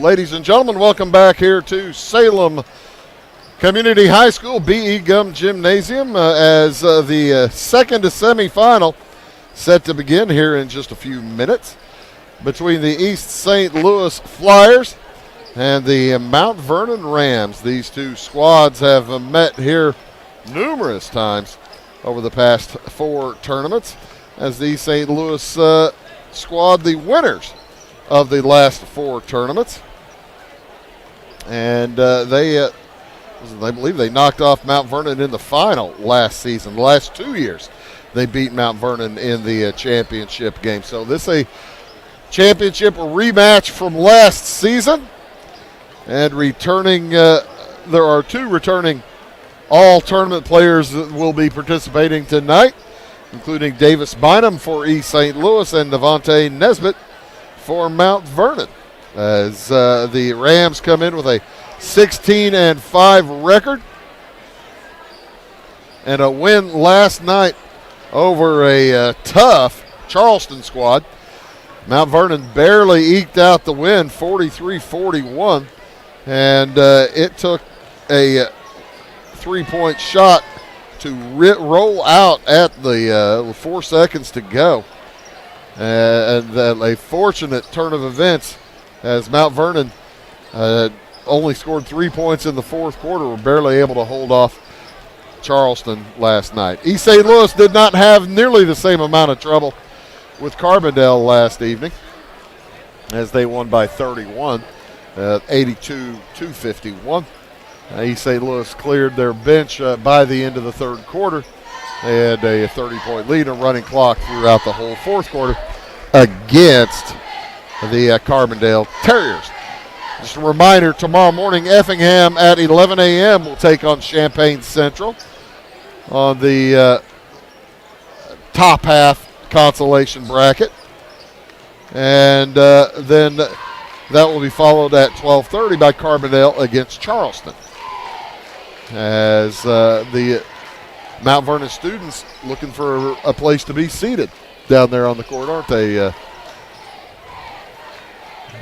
Ladies and gentlemen, welcome back here to Salem Community High School B.E. Gum Gymnasium as the second semifinal set to begin here in just a few minutes between the East St. Louis Flyers and the Mount Vernon Rams. These two squads have met here numerous times over the past four tournaments as the St. Louis squad, the winners of the last four tournaments. And I believe they knocked off Mount Vernon in the final last season. The last 2 years they beat Mount Vernon in the championship game. So this is a championship rematch from last season. And returning, there are two returning all-tournament players that will be participating tonight, including Davis Bynum for East St. Louis and Devontae Nesbitt for Mount Vernon, as the Rams come in with a 16-5 record and a win last night over a tough Charleston squad. Mount Vernon barely eked out the win, 43-41, and it took a three-point shot to roll out at the 4 seconds to go. And a fortunate turn of events as Mount Vernon only scored 3 points in the fourth quarter, were barely able to hold off Charleston last night. East St. Louis did not have nearly the same amount of trouble with Carbondale last evening as they won by 31, 82-51. East St. Louis cleared their bench by the end of the third quarter. They had a 30-point lead and running clock throughout the whole fourth quarter against the Carbondale Terriers. Just a reminder, tomorrow morning, Effingham at 11 a.m. will take on Champaign Central on the top half consolation bracket. And then that will be followed at 12:30 by Carbondale against Charleston, as the Mount Vernon students looking for a place to be seated down there on the court, aren't they?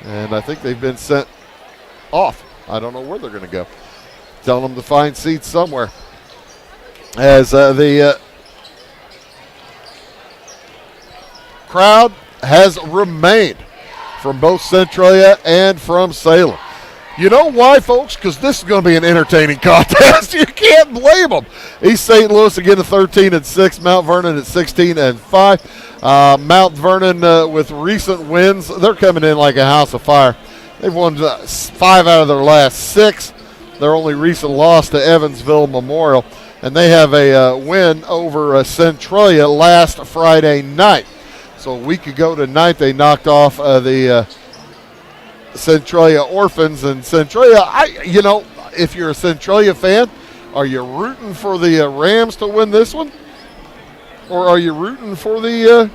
And I think they've been sent off. I don't know where they're going to go. Telling them to find seats somewhere. As the crowd has remained from both Centralia and from Salem. You know why, folks? Because this is going to be an entertaining contest. You can't blame them. East St. Louis again at 13-6. Mount Vernon at 16-5. Mount Vernon with recent wins. They're coming in like a house of fire. They've won 5 out of their last 6. Their only recent loss to Evansville Memorial. And they have a win over Centralia last Friday night. So a week ago tonight they knocked off the Centralia Orphans. And Centralia, if you're a Centralia fan, are you rooting for the Rams to win this one? Or are you rooting for the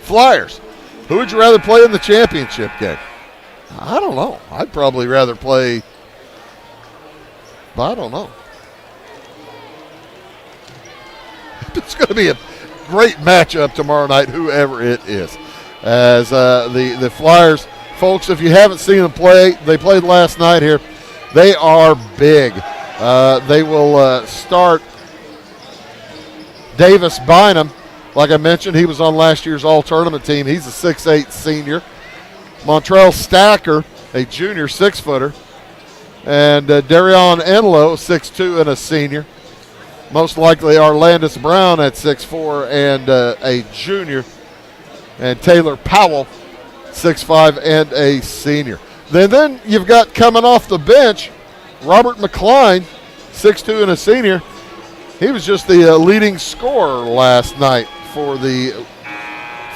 Flyers? Who would you rather play in the championship game? I don't know. I'd probably rather play, I don't know. It's going to be a great matchup tomorrow night, whoever it is. As the Flyers, folks, if you haven't seen them play, they played last night here. They are big. They will start Davis Bynum. Like I mentioned, he was on last year's all-tournament team. He's a 6'8 senior. Montrell Stacker, a junior 6-footer. And Darion Enlow, 6'2 and a senior. Most likely Arlandis Brown at 6'4 and a junior. And Taylor Powell, 6'5 and a senior. Then you've got coming off the bench, Robert McCline, 6'2 and a senior. He was just the leading scorer last night for the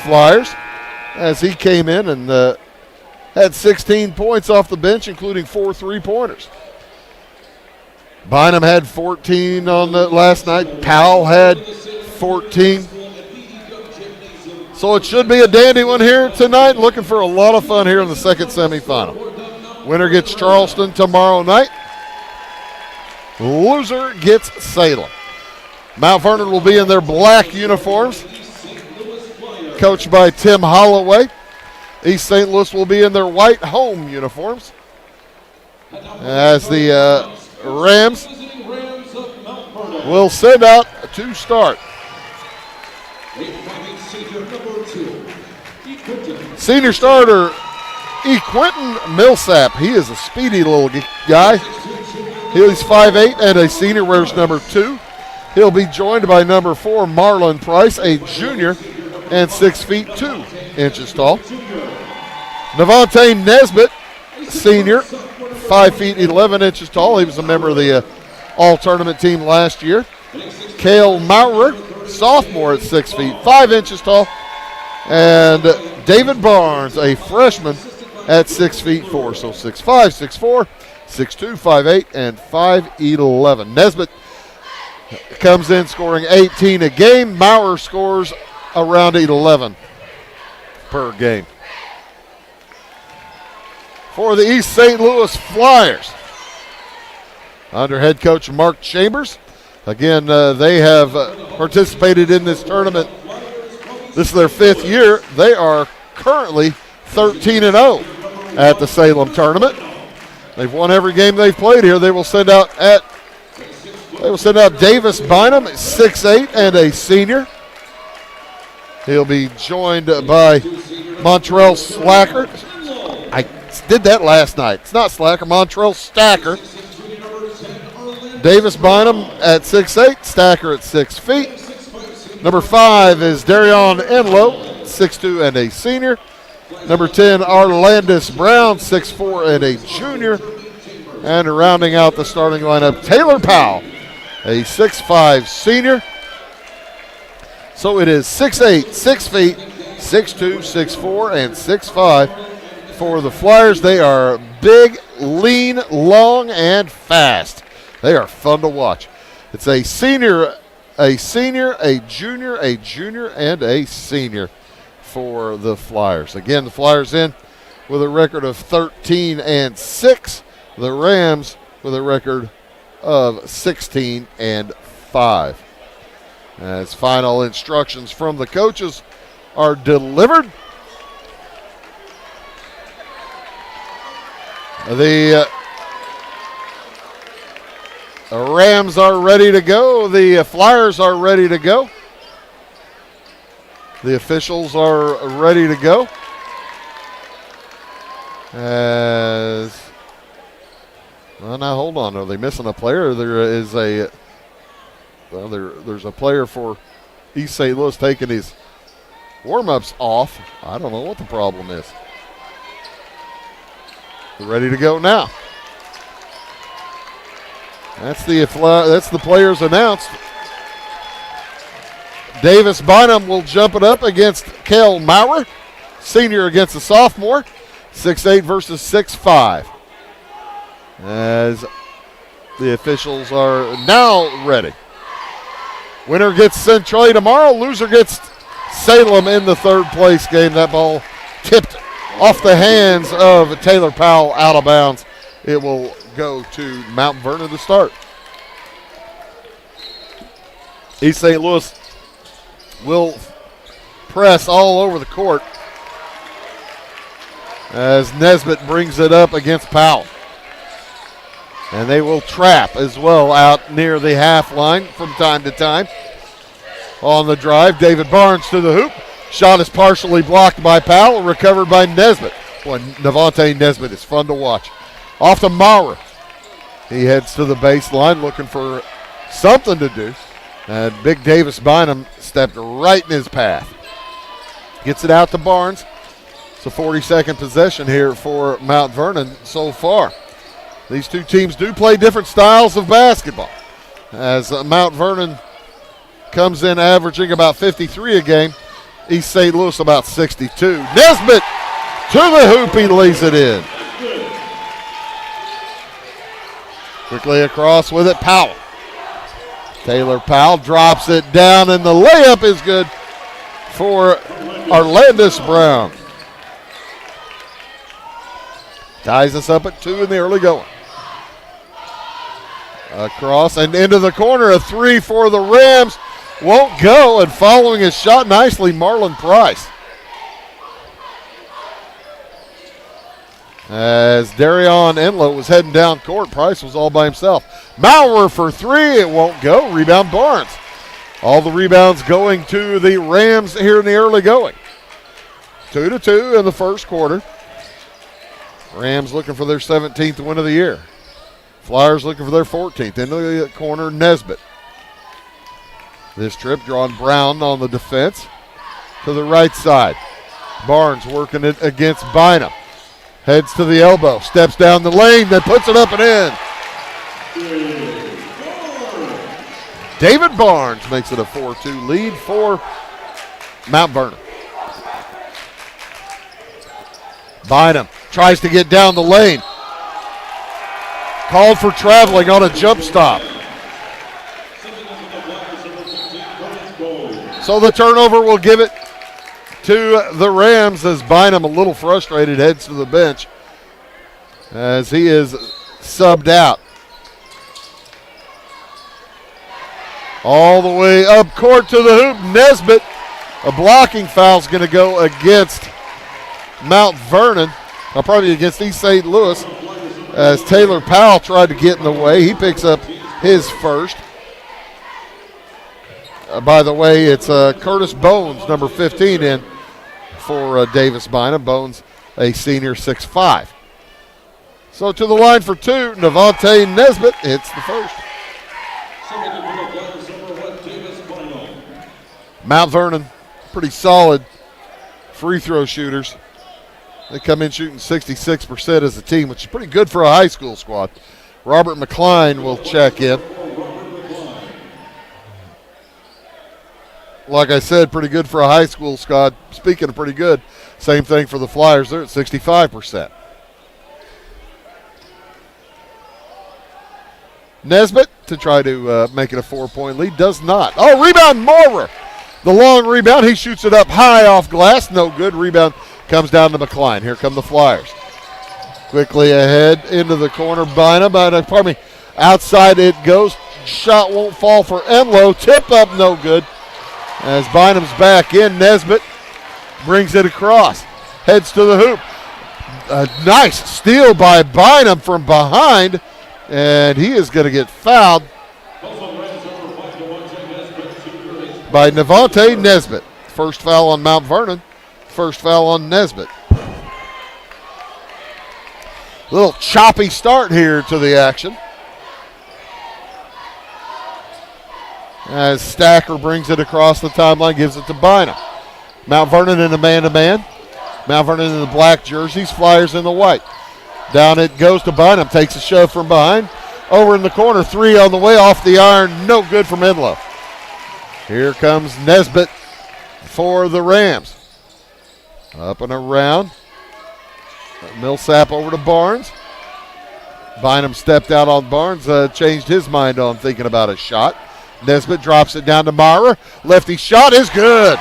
Flyers as he came in and had 16 points off the bench, including 4 3-pointers. Bynum had 14 on last night. Powell had 14. So it should be a dandy one here tonight. Looking for a lot of fun here in the second semifinal. Winner gets Charleston tomorrow night. Loser gets Salem. Mount Vernon will be in their black uniforms, coached by Tim Holloway. East St. Louis will be in their white home uniforms as the Rams will send out to start. Senior starter, Quentin Millsap. He is a speedy little guy. He's 5'8" and a senior, wears number 2. He'll be joined by number 4, Marlon Price, a junior and 6 feet 2 inches tall. Navante Nesbitt, senior, 5 feet 11 inches tall. He was a member of the all-tournament team last year. Cale Maurer, sophomore at 6 feet 5 inches tall. And David Barnes, a freshman at 6 feet 4. So 6'5", 6'4", 6'2", 5'8", and 5'11". Nesbitt comes in scoring 18 a game. Maurer scores around 11 per game. For the East St. Louis Flyers, under head coach Mark Chambers. Again, they have participated in this tournament. This is their 5th year. They are currently 13-0 at the Salem tournament. They've won every game they've played here. They will send out Davis Bynum, 6'8", and a senior. He'll be joined by Montrell Slacker. I did that last night. It's not Slacker, Montrell Stacker. Davis Bynum at 6'8", Stacker at 6 feet. Number 5 is Darion Enlow, 6'2", and a senior. Number 10, Arlandis Brown, 6'4", and a junior. And rounding out the starting lineup, Taylor Powell, a 6'5", senior. So it is 6'8", 6 feet, 6'2", 6'4", and 6'5". For the Flyers, they are big, lean, long, and fast. They are fun to watch. It's a senior, a junior, and a senior for the Flyers. Again, the Flyers in with a record of 13-6. The Rams with a record of 16-5. As final instructions from the coaches are delivered, the Rams are ready to go. The Flyers are ready to go. The officials are ready to go. As well, now hold on. Are they missing a player? There is a there's a player for East St. Louis taking his warm-ups off. I don't know what the problem is. They're ready to go now. That's the players announced. Davis Bynum will jump it up against Cale Maurer, senior against the sophomore, 6'8" versus 6'5". As the officials are now ready. Winner gets Centralia tomorrow. Loser gets Salem in the third place game. That ball tipped off the hands of Taylor Powell out of bounds. It will go to Mount Vernon to start. East St. Louis will press all over the court as Nesbitt brings it up against Powell. And they will trap as well out near the half line from time to time. On the drive, David Barnes to the hoop. Shot is partially blocked by Powell, recovered by Nesbitt. Boy, Navante Nesbitt is fun to watch. Off to Maurer. He heads to the baseline looking for something to do. And big Davis Bynum stepped right in his path. Gets it out to Barnes. It's a 40-second possession here for Mount Vernon so far. These two teams do play different styles of basketball. As Mount Vernon comes in averaging about 53 a game, East St. Louis about 62. Nesbitt to the hoop, he lays it in. Quickly across with it, Powell. Taylor Powell drops it down, and the layup is good for Arlandis Brown. Ties us up at 2 in the early going. Across and into the corner, a 3 for the Rams. Won't go, and following his shot nicely, Marlon Price. As Darion Enlow was heading down court, Price was all by himself. Maurer for three. It won't go. Rebound Barnes. All the rebounds going to the Rams here in the early going. 2-2 in the first quarter. Rams looking for their 17th win of the year. Flyers looking for their 14th. Into the corner, Nesbitt. This trip drawing Brown on the defense to the right side. Barnes working it against Bynum. Heads to the elbow, steps down the lane, then puts it up and in. David Barnes makes it a 4-2 lead for Mount Vernon. Bynum tries to get down the lane. Called for traveling on a jump stop. So the turnover will give it to the Rams as Bynum, a little frustrated, heads to the bench as he is subbed out. All the way up court to the hoop, Nesbitt. A blocking foul is going to go against Mount Vernon, probably against East St. Louis, as Taylor Powell tried to get in the way. He picks up his first. By the way, it's Curtis Bones, number 15, in for Davis Bynum. Bones, a senior, 6'5". So to the line for two, Navante Nesbitt hits the first. Mount Vernon, pretty solid free throw shooters. They come in shooting 66% as a team, which is pretty good for a high school squad. Robert McCline will check in. Like I said, pretty good for a high school squad. Speaking of pretty good, same thing for the Flyers. They're at 65%. Nesbitt to try to make it a 4-point lead. Does not. Oh, rebound, Maurer. The long rebound. He shoots it up high off glass. No good. Rebound comes down to McCline. Here come the Flyers. Quickly ahead into the corner. Bynum. Outside it goes. Shot won't fall for Enlow. Tip up, no good. As Bynum's back in, Nesbitt brings it across. Heads to the hoop. A nice steal by Bynum from behind. And he is going to get fouled by Navante Nesbitt. First foul on Mount Vernon. First foul on Nesbitt. Little choppy start here to the action. As Stacker brings it across the timeline, gives it to Bynum. Mount Vernon in a man-to-man. Mount Vernon in the black jerseys, Flyers in the white. Down it goes to Bynum, takes a shove from behind. Over in the corner, three on the way, off the iron, no good from Enlow. Here comes Nesbitt for the Rams. Up and around. Millsap over to Barnes. Bynum stepped out on Barnes, changed his mind on thinking about a shot. Nesbitt drops it down to Maurer. Lefty shot is good.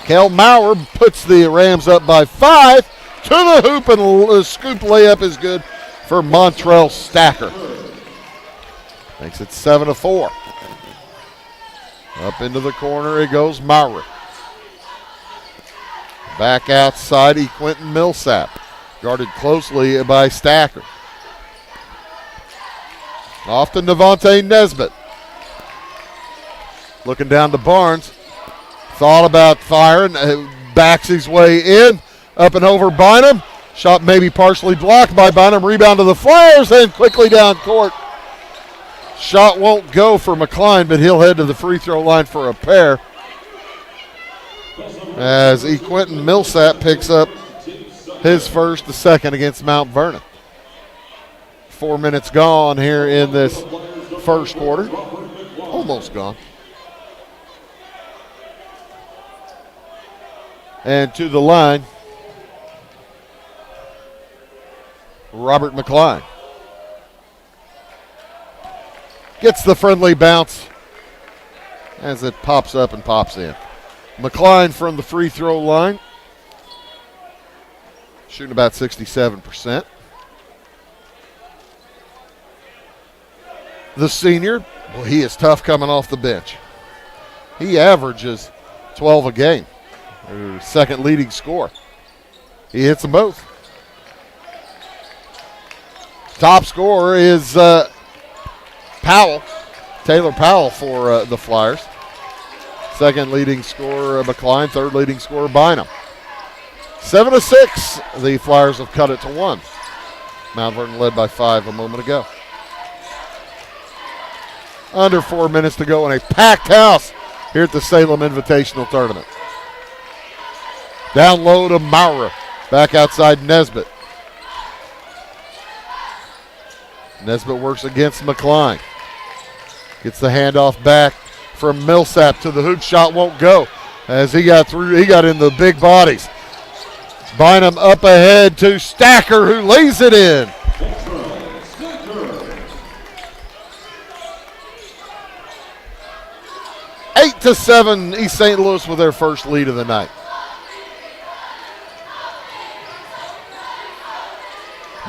Kel Maurer puts the Rams up by 5 to the hoop, and a scoop layup is good for Montrell Stacker. Makes it 7-4. Up into the corner it goes Maurer. Back outside, Quentin Millsap. Guarded closely by Stacker. Off to Navante Nesbitt. Looking down to Barnes. Thought about firing. Backs his way in. Up and over Bynum. Shot maybe partially blocked by Bynum. Rebound to the Flyers and quickly down court. Shot won't go for McCline, but he'll head to the free throw line for a pair. As Quentin Millsap picks up his first, the second against Mount Vernon. 4 minutes gone here in this first quarter. Almost gone. And to the line, Robert McCline. Gets the friendly bounce as it pops up and pops in. McCline from the free throw line. Shooting about 67%. The senior, well, he is tough coming off the bench. He averages 12 a game. Their second leading scorer. He hits them both. Top scorer is Powell, Taylor Powell for the Flyers. Second leading scorer, McCline. Third leading scorer, Bynum. 7-6. The Flyers have cut it to 1. Mount Vernon led by 5 a moment ago. Under 4 minutes to go in a packed house here at the Salem Invitational Tournament. Down low to Maurer. Back outside Nesbitt. Nesbitt works against McCline. Gets the handoff back from Millsap to the hoop. Shot won't go as he got through. He got in the big bodies. Bynum up ahead to Stacker, who lays it in. Eight to 7, East St. Louis with their first lead of the night.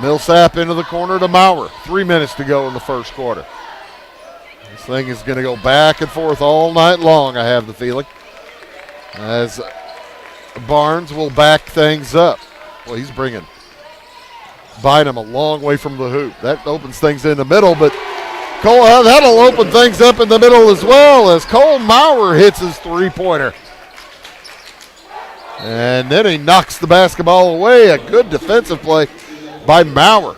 Millsap into the corner to Maurer. 3 minutes to go in the first quarter. This thing is going to go back and forth all night long, I have the feeling, as Barnes will back things up. Well, he's bringing Bynum a long way from the hoop. That opens things in the middle, but Cole, that'll open things up in the middle as well as Cole Maurer hits his three-pointer. And then he knocks the basketball away. A good defensive play by Maurer.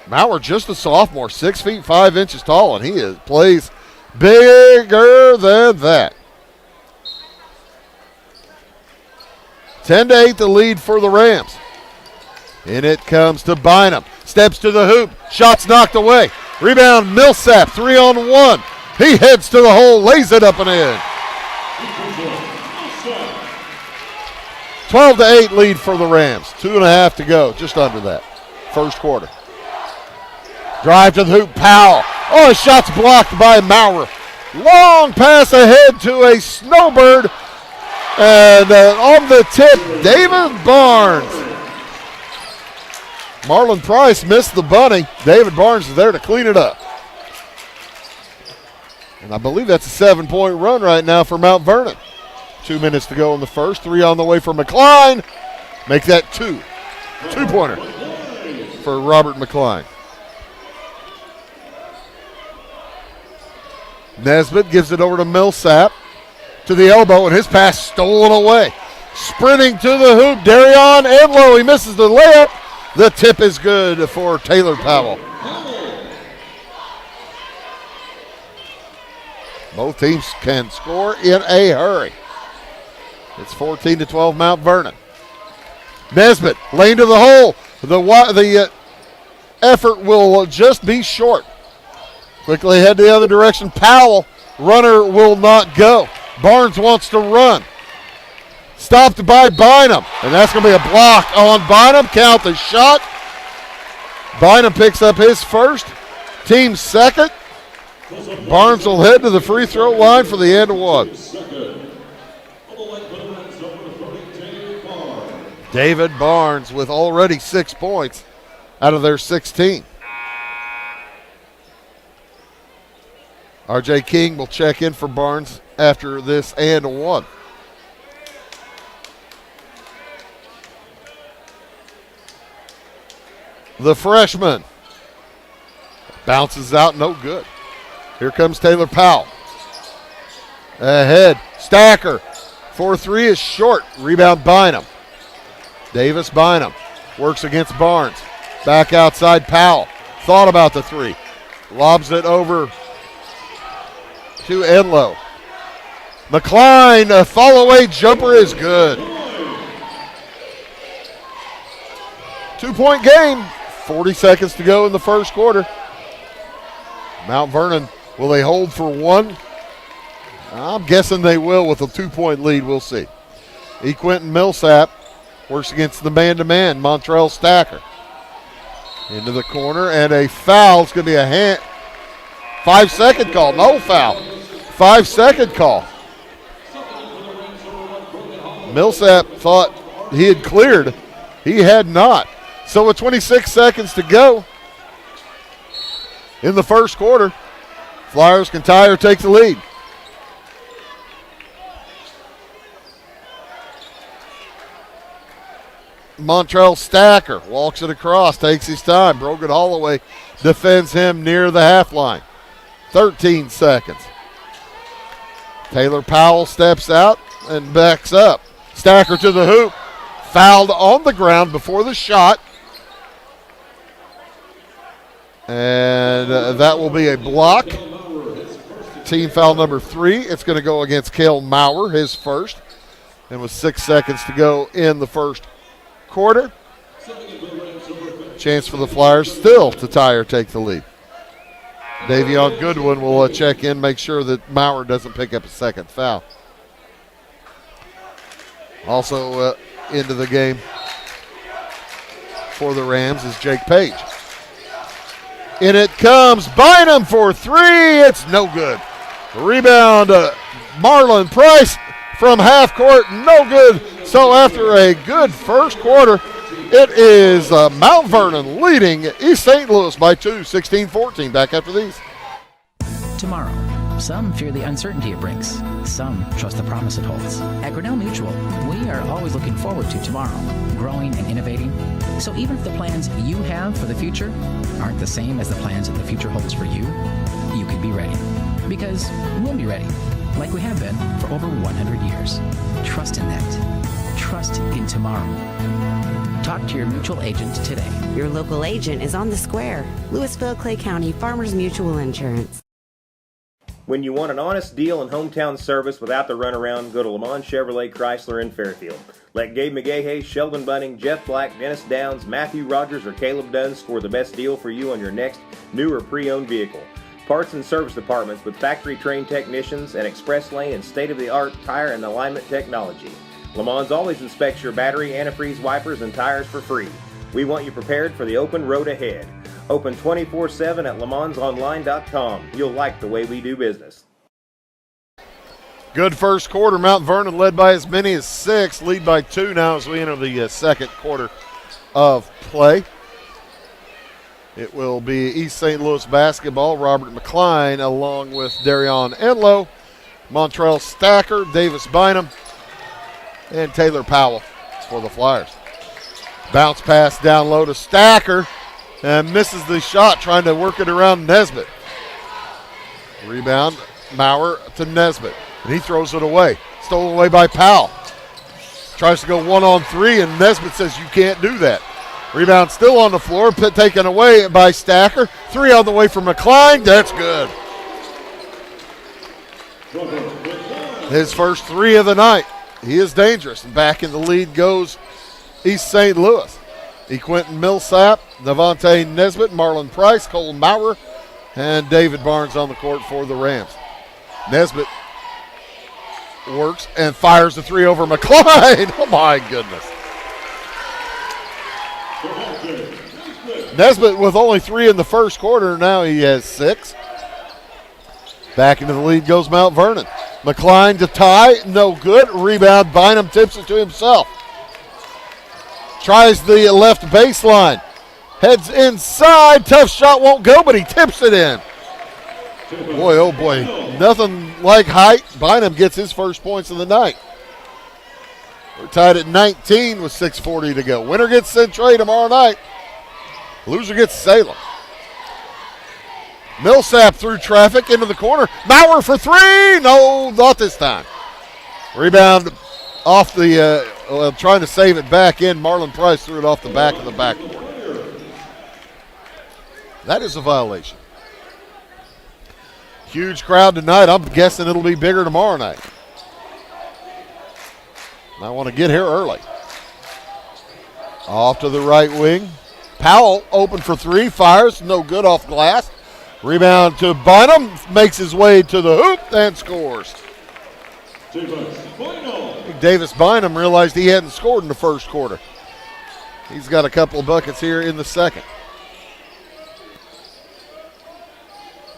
Maurer, just a sophomore, 6 feet 5 inches tall, and he plays bigger than that. 10-8 the lead for the Rams. In it comes to Bynum. Steps to the hoop. Shots knocked away. Rebound Millsap, 3-on-1. He heads to the hole, lays it up and in. 12-8 lead for the Rams. 2.5 to go, just under that. First quarter. Drive to the hoop, Powell. Oh, his shot's blocked by Maurer. Long pass ahead to a snowbird. And on the tip, David Barnes. Marlon Price missed the bunny. David Barnes is there to clean it up. And I believe that's a 7-point run right now for Mount Vernon. 2 minutes to go in the first. 3 on the way for McCline. Make that 2. 2-pointer for Robert McCline. Nesbitt gives it over to Millsap. To the elbow, and his pass stolen away. Sprinting to the hoop, Darion Enlow. He misses the layup. The tip is good for Taylor Powell. Both teams can score in a hurry. It's 14-12 Mount Vernon. Nesbitt, lane to the hole. The effort will just be short. Quickly head the other direction. Powell, runner will not go. Barnes wants to run. Stopped by Bynum. And that's going to be a block on Bynum. Count the shot. Bynum picks up his first. Team second. Barnes will head to the free throw line for the end of one. David Barnes with already 6 points out of their 16. R.J. King will check in for Barnes after this and one. The freshman bounces out, no good. Here comes Taylor Powell. Ahead, Stacker. 4-3 is short. Rebound Bynum. Davis Bynum works against Barnes. Back outside Powell. Thought about the three. Lobs it over to Enlow. McCline, a fall-away jumper is good. 2-point game. 40 seconds to go in the first quarter. Mount Vernon, will they hold for one? I'm guessing they will with a 2-point lead. We'll see. Quentin Millsap works against the man-to-man, Montrell Stacker. Into the corner, and a foul. It's going to be a 5-second call. No foul. 5-second call. Millsap thought he had cleared. He had not. So with 26 seconds to go in the first quarter, Flyers can tie or take the lead. Montrell Stacker walks it across, takes his time. Brogan Holloway defends him near the half line. 13 seconds. Taylor Powell steps out and backs up. Stacker to the hoop. Fouled on the ground before the shot. And that will be a block. Team foul number 3. It's going to go against Cale Maurer, his first. And with 6 seconds to go in the first quarter, chance for the Flyers still to tie or take the lead. Davion Goodwin will check in, make sure that Maurer doesn't pick up a second foul. Also into the game for the Rams is Jake Page. In it comes Bynum for 3. It's no good. Rebound, Marlon Price from half court, no good. So after a good first quarter, it is Mount Vernon leading East St. Louis by 2, 16-14. Back after these. Tomorrow. Some fear the uncertainty it brings. Some trust the promise it holds. At Grinnell Mutual, we are always looking forward to tomorrow, growing and innovating. So even if the plans you have for the future aren't the same as the plans that the future holds for you, you can be ready. Because we'll be ready, like we have been for over 100 years. Trust in that. Trust in tomorrow. Talk to your mutual agent today. Your local agent is on the square. Louisville, Clay County Farmers Mutual Insurance. When you want an honest deal and hometown service without the runaround, go to Lamont Chevrolet Chrysler in Fairfield. Let Gabe McGahey, Sheldon Bunning, Jeff Black, Dennis Downs, Matthew Rogers, or Caleb Dunn score the best deal for you on your next new or pre-owned vehicle. Parts and service departments with factory-trained technicians and express lane and state-of-the-art tire and alignment technology. Lamont always inspects your battery, antifreeze, wipers, and tires for free. We want you prepared for the open road ahead. Open 24/7 at LeMansOnline.com. You'll like the way we do business. Good first quarter. Mount Vernon led by as many as 6, lead by 2 now as we enter the second quarter of play. It will be East St. Louis basketball. Robert McCline along with Darion Enlow, Montrell Stacker, Davis Bynum, and Taylor Powell for the Flyers. Bounce pass down low to Stacker and misses the shot, trying to work it around Nesbitt. Rebound, Maurer to Nesbitt, and he throws it away. Stolen away by Powell. Tries to go 1-on-3, and Nesbitt says you can't do that. Rebound still on the floor, taken away by Stacker. 3 on the way from McCline. That's good. His first 3 of the night. He is dangerous. And back in the lead goes East St. Louis. Quentin Millsap, Devontae Nesbitt, Marlon Price, Cole Maurer, and David Barnes on the court for the Rams. Nesbitt works and fires the 3 over McCline. Oh, my goodness. Nesbitt with only 3 in the first quarter. Now he has 6. Back into the lead goes Mount Vernon. McCline to tie. No good. Rebound. Bynum tips it to himself. Tries the left baseline. Heads inside. Tough shot won't go, but he tips it in. Boy, oh boy. Nothing like height. Bynum gets his first points of the night. We're tied at 19 with 6:40 to go. Winner gets Centray tomorrow night. Loser gets Salem. Millsap through traffic into the corner. Maurer for 3. No, not this time. Rebound off the, trying to save it back in. Marlon Price threw it off the back of the backboard. That is a violation. Huge crowd tonight. I'm guessing it'll be bigger tomorrow night. I want to get here early. Off to the right wing. Powell open for 3. Fires. No good off glass. Rebound to Bynum. Makes his way to the hoop and scores. Davis Bynum realized he hadn't scored in the first quarter. He's got a couple of buckets here in the second.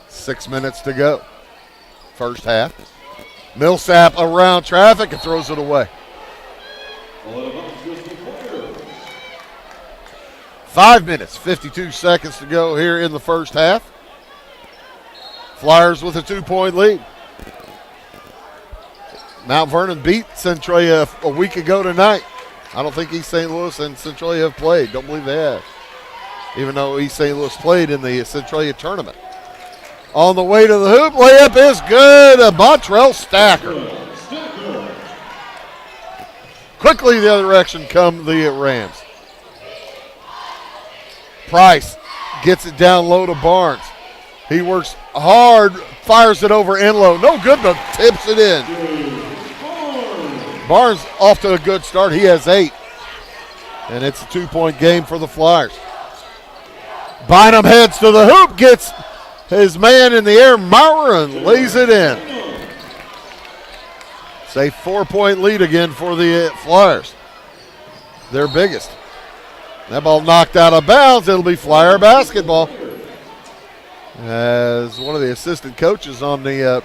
6 minutes to go. First half. Millsap around traffic and throws it away. 5 minutes, 52 seconds to go here in the first half. Flyers with a 2-point lead. Mount Vernon beat Centralia a week ago tonight. I don't think East St. Louis and Centralia have played. Don't believe they have. Even though East St. Louis played in the Centralia tournament. On the way to the hoop, layup is good. A Montrell Stacker. Quickly the other direction come the Rams. Price gets it down low to Barnes. He works hard, fires it over Enlow. No good, but tips it in. Barnes off to a good start. He has 8. And it's a 2-point game for the Flyers. Bynum heads to the hoop, gets his man in the air, Maurer, and lays it in. It's a 4-point lead again for the Flyers. Their biggest. That ball knocked out of bounds. It'll be Flyer basketball. As one of the assistant coaches on the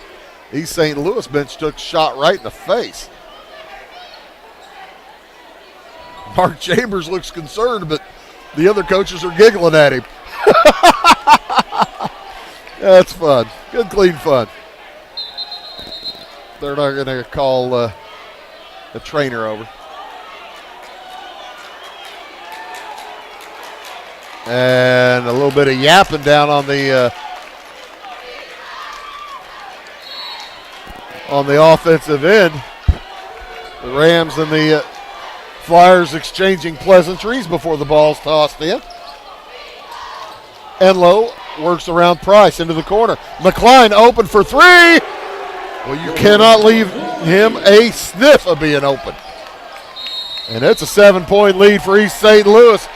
East St. Louis bench took a shot right in the face. Mark Chambers looks concerned, but the other coaches are giggling at him. That's fun. Good, clean fun. They're not going to call the trainer over. And a little bit of yapping down on the offensive end. The Rams and the Flyers exchanging pleasantries before the ball's tossed in. Enlow works around Price into the corner. McCline open for 3. Well, you cannot leave him a sniff of being open. And it's a 7-point lead for East St. Louis.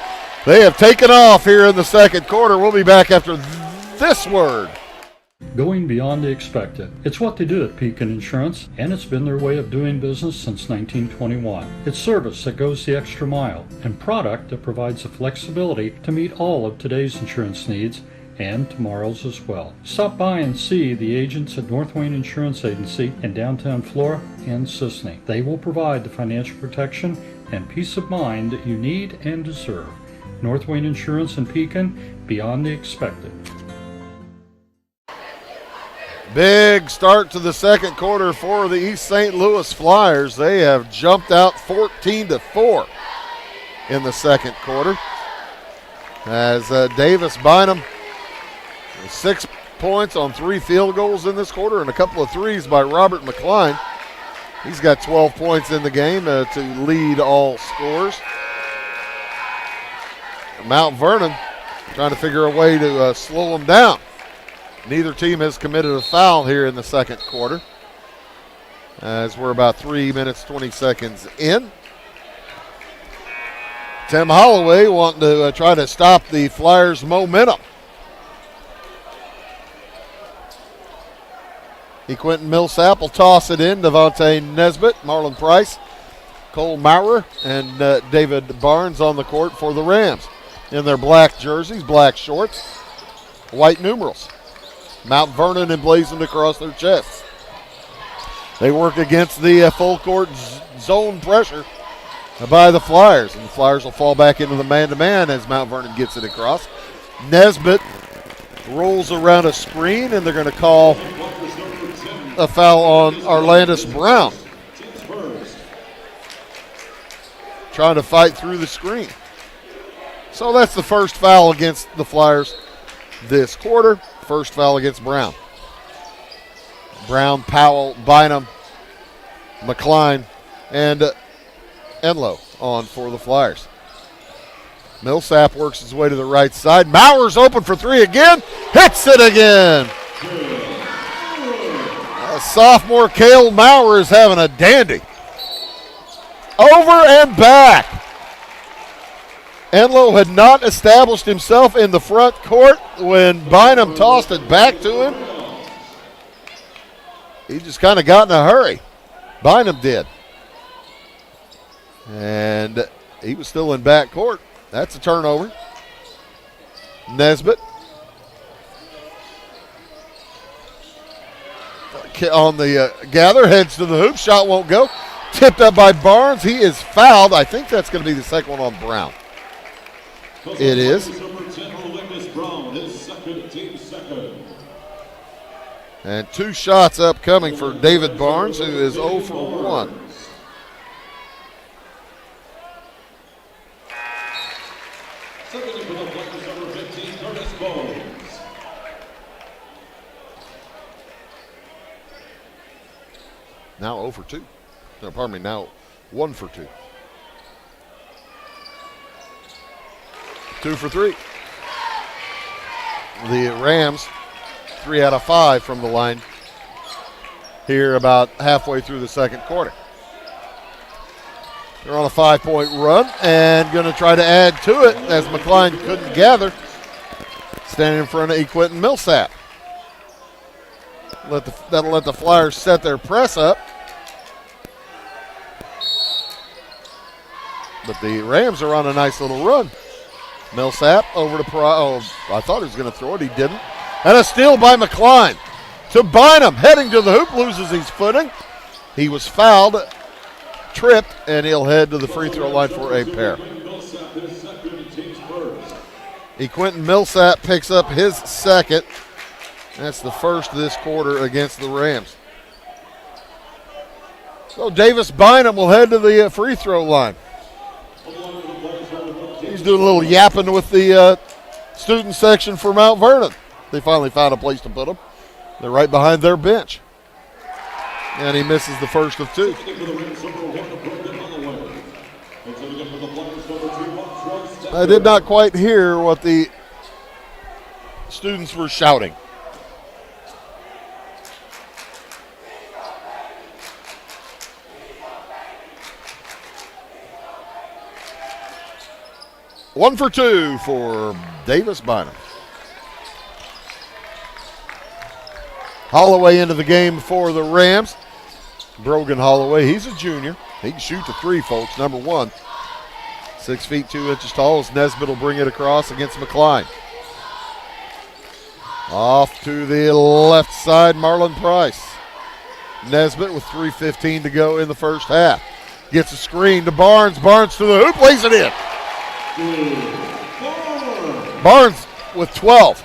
They have taken off here in the second quarter. We'll be back after this word. Going beyond the expected. It's what they do at Pekin Insurance, and it's been their way of doing business since 1921. It's service that goes the extra mile, and product that provides the flexibility to meet all of today's insurance needs and tomorrow's as well. Stop by and see the agents at North Wayne Insurance Agency in downtown Flora and Sisney. They will provide the financial protection and peace of mind that you need and deserve. North Wayne Insurance in Pekin, beyond the expected. Big start to the second quarter for the East St. Louis Flyers. They have jumped out 14-4 in the second quarter. As Davis Bynum, 6 points on 3 field goals in this quarter and a couple of threes by Robert McCline. He's got 12 points in the game to lead all scores. Mount Vernon trying to figure a way to slow them down. Neither team has committed a foul here in the second quarter, as we're about 3 minutes, 20 seconds in. Tim Holloway wanting to try to stop the Flyers' momentum. Quentin Millsap will toss it in. Devontae Nesbitt, Marlon Price, Cole Maurer, and David Barnes on the court for the Rams. In their black jerseys, black shorts, white numerals. Mount Vernon emblazoned across their chests. They work against the full court zone pressure by the Flyers, and the Flyers will fall back into the man-to-man as Mount Vernon gets it across. Nesbitt rolls around a screen, and they're going to call a foul on Arlandis Brown. Trying to fight through the screen. So that's the first foul against the Flyers this quarter. First foul against Brown. Brown, Powell, Bynum, McCline, and Enlow on for the Flyers. Millsap works his way to the right side. Maurer's open for 3 again. Hits it again. Sophomore Cale Maurer is having a dandy. Over and back. Enlow had not established himself in the front court when Bynum tossed it back to him. He just kind of got in a hurry. Bynum did. And he was still in back court. That's a turnover. Nesbitt on the gather, heads to the hoop. Shot won't go. Tipped up by Barnes. He is fouled. I think that's going to be the second one on Brown. It is. And 2 shots upcoming for David Barnes, who is 0 for 1. Now 0 for 2. No, pardon me, now 1 for 2. 2 for 3. The Rams, 3 out of 5 from the line here about halfway through the second quarter. They're on a 5-point run and going to try to add to it as McLean couldn't gather. Standing in front of Quentin Millsap. That'll let the Flyers set their press up. But the Rams are on a nice little run. Millsap over to I thought he was going to throw it. He didn't. And a steal by McLean to Bynum. Heading to the hoop, loses his footing. He was fouled, tripped, and he'll head to the free throw line for a pair. Quentin Millsap picks up his second. That's the first this quarter against the Rams. So Davis Bynum will head to the free throw line. He's doing a little yapping with the student section for Mount Vernon. They finally found a place to put him. They're right behind their bench. And he misses the first of 2. I did not quite hear what the students were shouting. One for 2 for Davis Bynum. Holloway into the game for the Rams. Brogan Holloway, he's a junior. He can shoot the 3, folks, number 1. 6 feet 2 inches tall as Nesbitt will bring it across against McLean. Off to the left side, Marlon Price. Nesbitt with 3:15 to go in the first half. Gets a screen to Barnes. Barnes to the hoop, lays it in. Barnes with 12.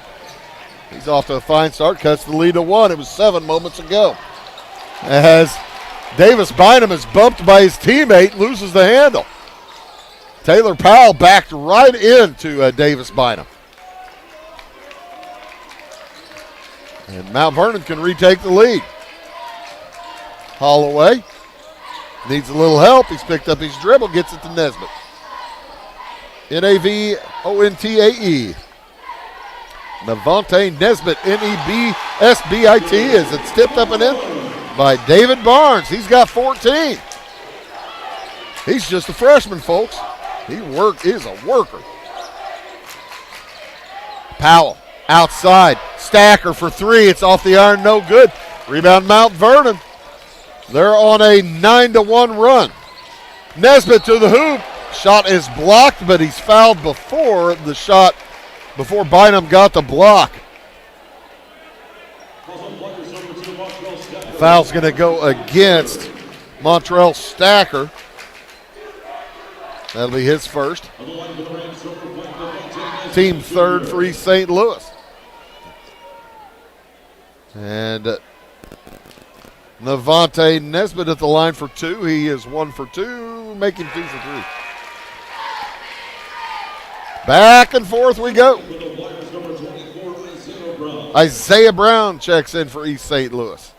He's off to a fine start, cuts the lead to 1. It was 7 moments ago. As Davis Bynum is bumped by his teammate, loses the handle. Taylor Powell backed right into Davis Bynum. And Mount Vernon can retake the lead. Holloway needs a little help. He's picked up his dribble, gets it to Nesbitt. Navontae. Navontae Nesbitt, Nebsbit, as it's tipped up and in by David Barnes. He's got 14. He's just a freshman, folks. He is a worker. Powell outside. Stacker for 3. It's off the iron, no good. Rebound Mount Vernon. They're on a 9-1 run. Nesbitt to the hoop. Shot is blocked, but he's fouled before Bynum got the block. Foul's going to go against Montrell Stacker. That'll be his first. Team third for East St. Louis. And Navontae Nesbitt at the line for 2. He is 1 for 2, making 2 for 3. Back and forth we go. Isaiah Brown checks in for East St. Louis.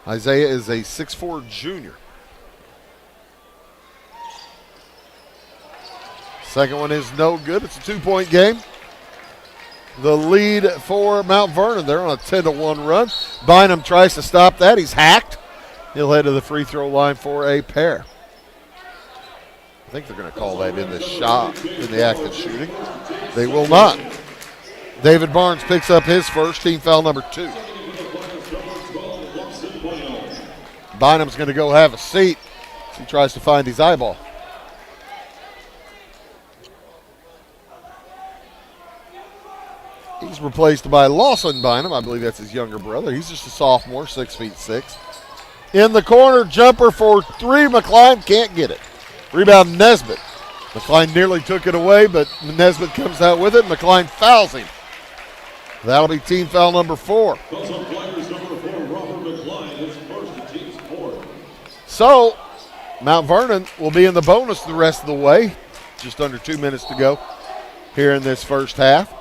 Isaiah is a 6'4 junior. Second one is no good. It's a 2-point game. The lead for Mount Vernon. They're on a 10-1 run. Bynum tries to stop that. He's hacked. He'll head to the free throw line for a pair. I think they're going to call that in the shot, in the act of shooting. They will not. David Barnes picks up his first, team foul number 2. Bynum's going to go have a seat as he tries to find his eyeball. He's replaced by Lawson Bynum. I believe that's his younger brother. He's just a sophomore, 6'6". In the corner, jumper for 3. McLean can't get it. Rebound Nesbitt. McLean nearly took it away, but Nesbitt comes out with it. McLean fouls him. That'll be team foul number 4. So, Mount Vernon will be in the bonus the rest of the way. Just under 2 minutes to go here in this first half.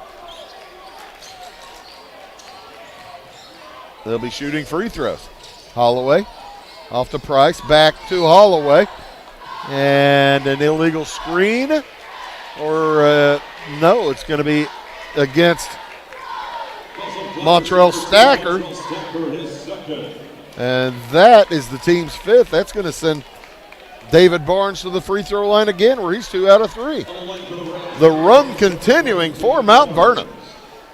They'll be shooting free throws. Holloway off to Price, back to Holloway. And an illegal screen. Or, no, it's going to be against Montrell Stacker. And that is the team's fifth. That's going to send David Barnes to the free throw line again, where he's 2 out of 3. The run continuing for Mount Vernon.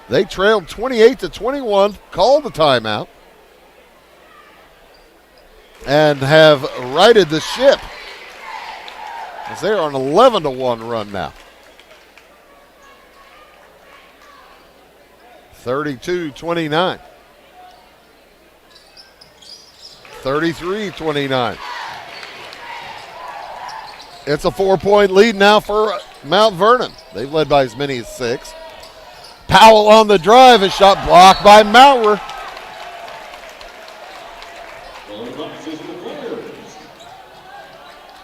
They trailed 28-21, called the timeout, and have righted the ship as they're on an 11-1 run now. 32-29. 33-29. It's a 4-point lead now for Mount Vernon. They've led by as many as 6. Powell on the drive, a shot blocked by Maurer.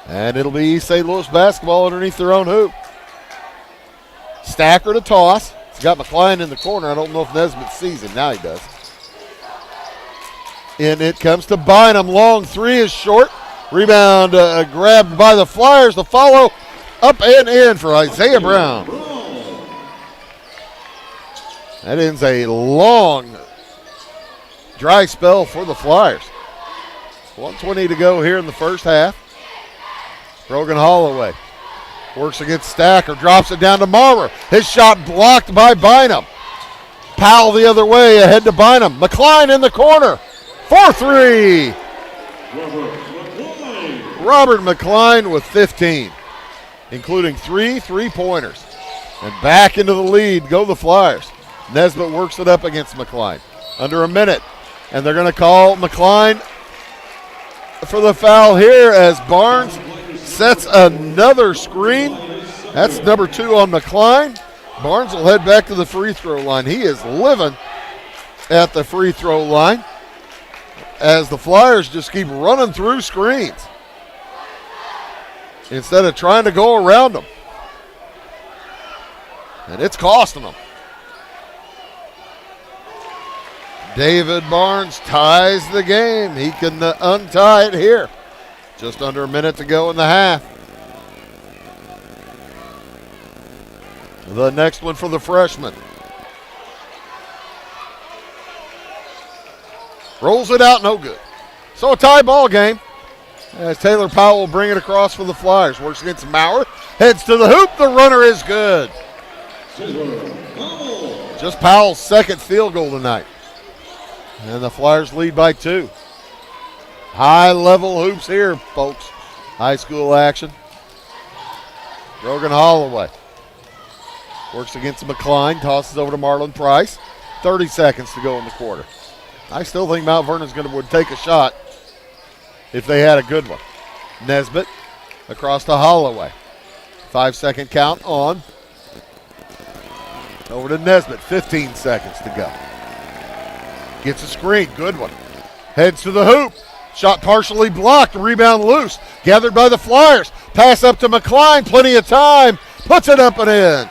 And it'll be East St. Louis basketball underneath their own hoop. Stacker to toss. He's got McCline in the corner. I don't know if Nesbitt sees him. Now he does. In it comes to Bynum. Long three is short. Rebound grabbed by the Flyers. The follow up and in for Isaiah Brown. That ends a long dry spell for the Flyers. 1:20 to go here in the first half. Brogan Holloway works against Stacker, drops it down to Maurer. His shot blocked by Bynum. Powell the other way, ahead to Bynum. McCline in the corner. 4-3. Robert McCline with 15, including 3 3-pointers. And back into the lead go the Flyers. Nesbitt works it up against McCline. Under a minute. And they're going to call McCline for the foul here as Barnes sets another screen. That's number 2 on McCline. Barnes will head back to the free throw line. He is living at the free throw line as the Flyers just keep running through screens instead of trying to go around them. And it's costing them. David Barnes ties the game. He can untie it here. Just under a minute to go in the half. The next one for the freshman. Rolls it out, no good. So a tie ball game as Taylor Powell will bring it across for the Flyers. Works against Maurer. Heads to the hoop. The runner is good. Just Powell's second field goal tonight. And the Flyers lead by 2. High-level hoops here, folks. High school action. Brogan Holloway works against McCline. Tosses over to Marlon Price. 30 seconds to go in the quarter. I still think Mount Vernon's would take a shot if they had a good one. Nesbitt across to Holloway. 5-second count on. Over to Nesbitt. 15 seconds to go. Gets a screen. Good one. Heads to the hoop. Shot partially blocked. Rebound loose. Gathered by the Flyers. Pass up to McCline. Plenty of time. Puts it up and in.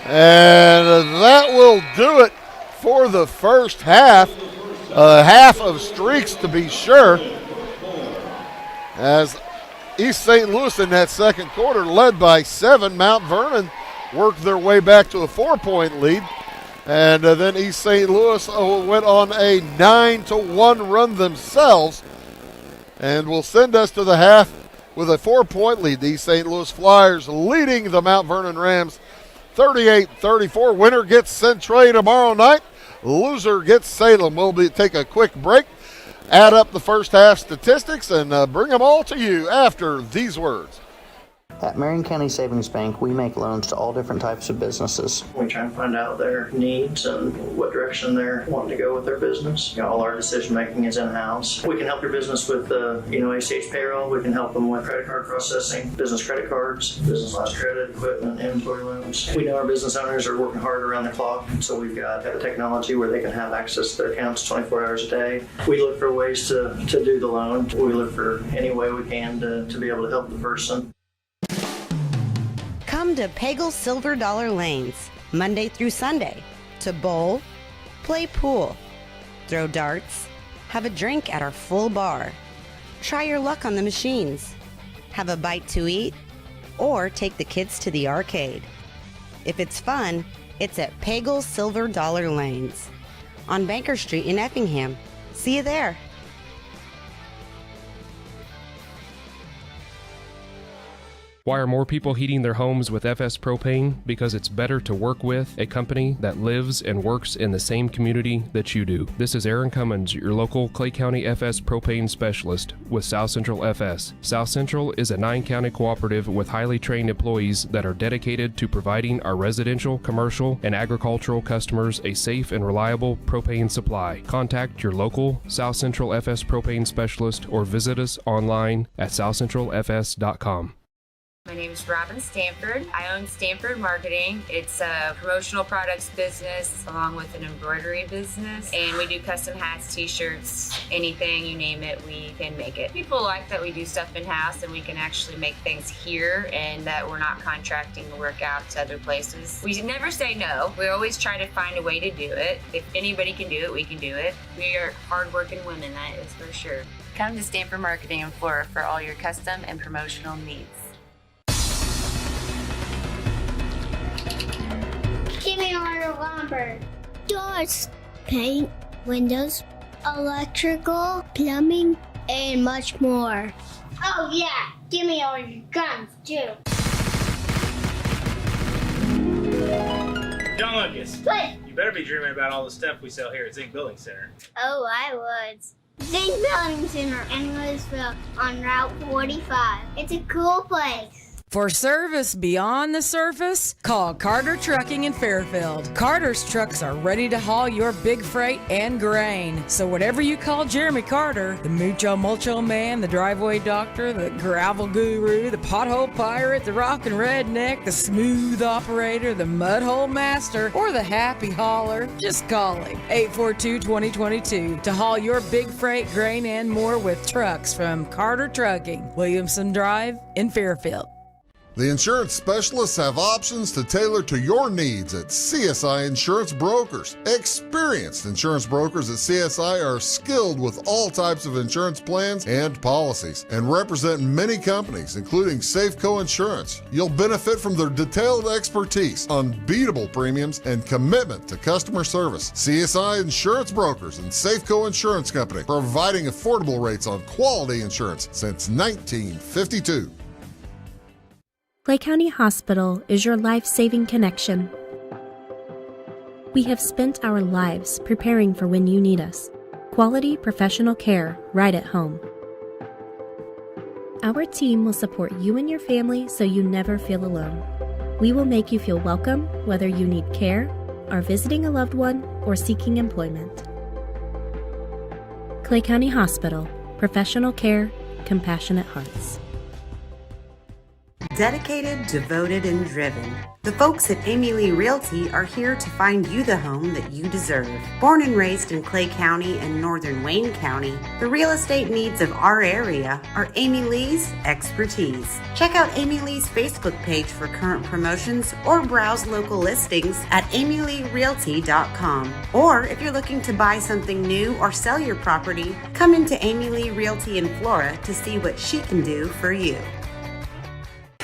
And that will do it for the first half. A half of streaks to be sure. As East St. Louis in that second quarter led by 7. Mount Vernon worked their way back to a 4-point lead. And then East St. Louis went on a 9-1 run themselves and will send us to the half with a 4-point lead. The East St. Louis Flyers leading the Mount Vernon Rams 38-34. Winner gets Centralia tomorrow night. Loser gets Salem. We'll take a quick break, add up the first half statistics, and bring them all to you after these words. At Marion County Savings Bank, we make loans to all different types of businesses. We try and find out their needs and what direction they're wanting to go with their business. All our decision making is in-house. We can help your business with ACH payroll. We can help them with credit card processing, business credit cards, business lines credit, equipment, inventory loans. We know our business owners are working hard around the clock, so we've got the technology where they can have access to their accounts 24 hours a day. We look for ways to do the loan. We look for any way we can to be able to help the person. Come to Pagel Silver Dollar Lanes, Monday through Sunday, to bowl, Play pool, throw darts, have a drink at our full bar, try your luck on the machines, have a bite to eat, or take the kids to the arcade. If it's fun, it's at Pagel's Silver Dollar Lanes on Banker Street in Effingham. See you there. Why are more people heating their homes with FS Propane? Because it's better to work with a company that lives and works in the same community that you do. This is Aaron Cummins, your local Clay County FS Propane specialist with South Central FS. South Central is a 9-county cooperative with highly trained employees that are dedicated to providing our residential, commercial, and agricultural customers a safe and reliable propane supply. Contact your local South Central FS Propane specialist or visit us online at southcentralfs.com. My name is Robin Stanford. I own Stanford Marketing. It's a promotional products business along with an embroidery business. And we do custom hats, t-shirts, anything, you name it, we can make it. People like that we do stuff in-house and we can actually make things here and that we're not contracting the work out to other places. We never say no. We always try to find a way to do it. If anybody can do it, we can do it. We are hardworking women, that is for sure. Come to Stanford Marketing in Flora for all your custom and promotional needs. Give me order lumber. Doors, paint, windows, electrical, plumbing, and much more. Oh yeah, give me all your guns too. John Lucas. What? You better be dreaming about all the stuff we sell here at Zink Building Center. Oh, I would. Zink Building Center in Louisville on Route 45. It's a cool place. For service beyond the surface, call Carter Trucking in Fairfield. Carter's trucks are ready to haul your big freight and grain. So whatever you call Jeremy Carter, the Mucho Mulcho Man, the driveway doctor, the gravel guru, the pothole pirate, the rockin' redneck, the smooth operator, the mudhole master, or the happy hauler, just call him. 842-2022 to haul your big freight, grain, and more with trucks from Carter Trucking, Williamson Drive in Fairfield. The insurance specialists have options to tailor to your needs at CSI Insurance Brokers. Experienced insurance brokers at CSI are skilled with all types of insurance plans and policies and represent many companies, including Safeco Insurance. You'll benefit from their detailed expertise, unbeatable premiums, and commitment to customer service. CSI Insurance Brokers and Safeco Insurance Company, providing affordable rates on quality insurance since 1952. Clay County Hospital is your life-saving connection. We have spent our lives preparing for when you need us. Quality professional care right at home. Our team will support you and your family so you never feel alone. We will make you feel welcome whether you need care, are visiting a loved one, or seeking employment. Clay County Hospital. Professional care, compassionate hearts. Dedicated, devoted, and driven. The folks at Amy Lee Realty are here to find you the home that you deserve. Born and raised in Clay County and northern Wayne County, the real estate needs of our area are Amy Lee's expertise. Check out Amy Lee's Facebook page for current promotions or browse local listings at amyleerealty.com. Or if you're looking to buy something new or sell your property, come into Amy Lee Realty in Flora to see what she can do for you.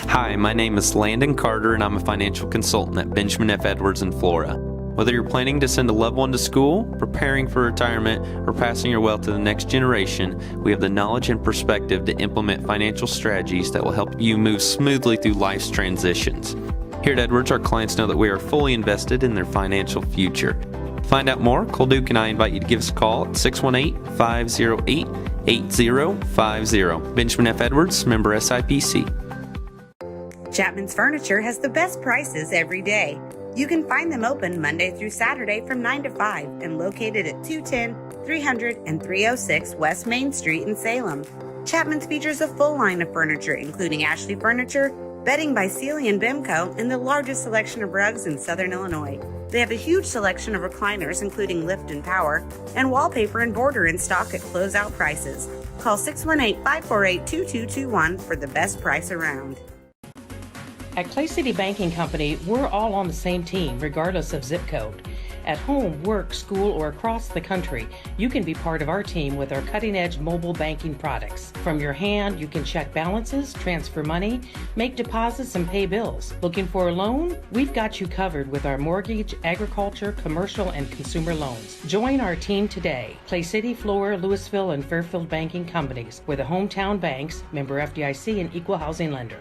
Hi, my name is Landon Carter, and I'm a financial consultant at Benjamin F. Edwards in Florida. Whether you're planning to send a loved one to school, preparing for retirement, or passing your wealth to the next generation, we have the knowledge and perspective to implement financial strategies that will help you move smoothly through life's transitions. Here at Edwards, our clients know that we are fully invested in their financial future. To find out more, Cole Duke and I invite you to give us a call at 618-508-8050. Benjamin F. Edwards, member SIPC. Chapman's Furniture has the best prices every day. You can find them open Monday through Saturday from 9 to 5 and located at 210, 300, and 306 West Main Street in Salem. Chapman's features a full line of furniture, including Ashley Furniture, bedding by Sealy and Bimco, and the largest selection of rugs in Southern Illinois. They have a huge selection of recliners, including lift and power, and wallpaper and border in stock at closeout prices. Call 618-548-2221 for the best price around. At Clay City Banking Company, we're all on the same team, regardless of zip code. At home, work, school, or across the country, you can be part of our team with our cutting-edge mobile banking products. From your hand, you can check balances, transfer money, make deposits, and pay bills. Looking for a loan? We've got you covered with our mortgage, agriculture, commercial, and consumer loans. Join our team today. Clay City, Flora, Louisville, and Fairfield Banking Companies. We're the hometown banks, member FDIC, and equal housing lender.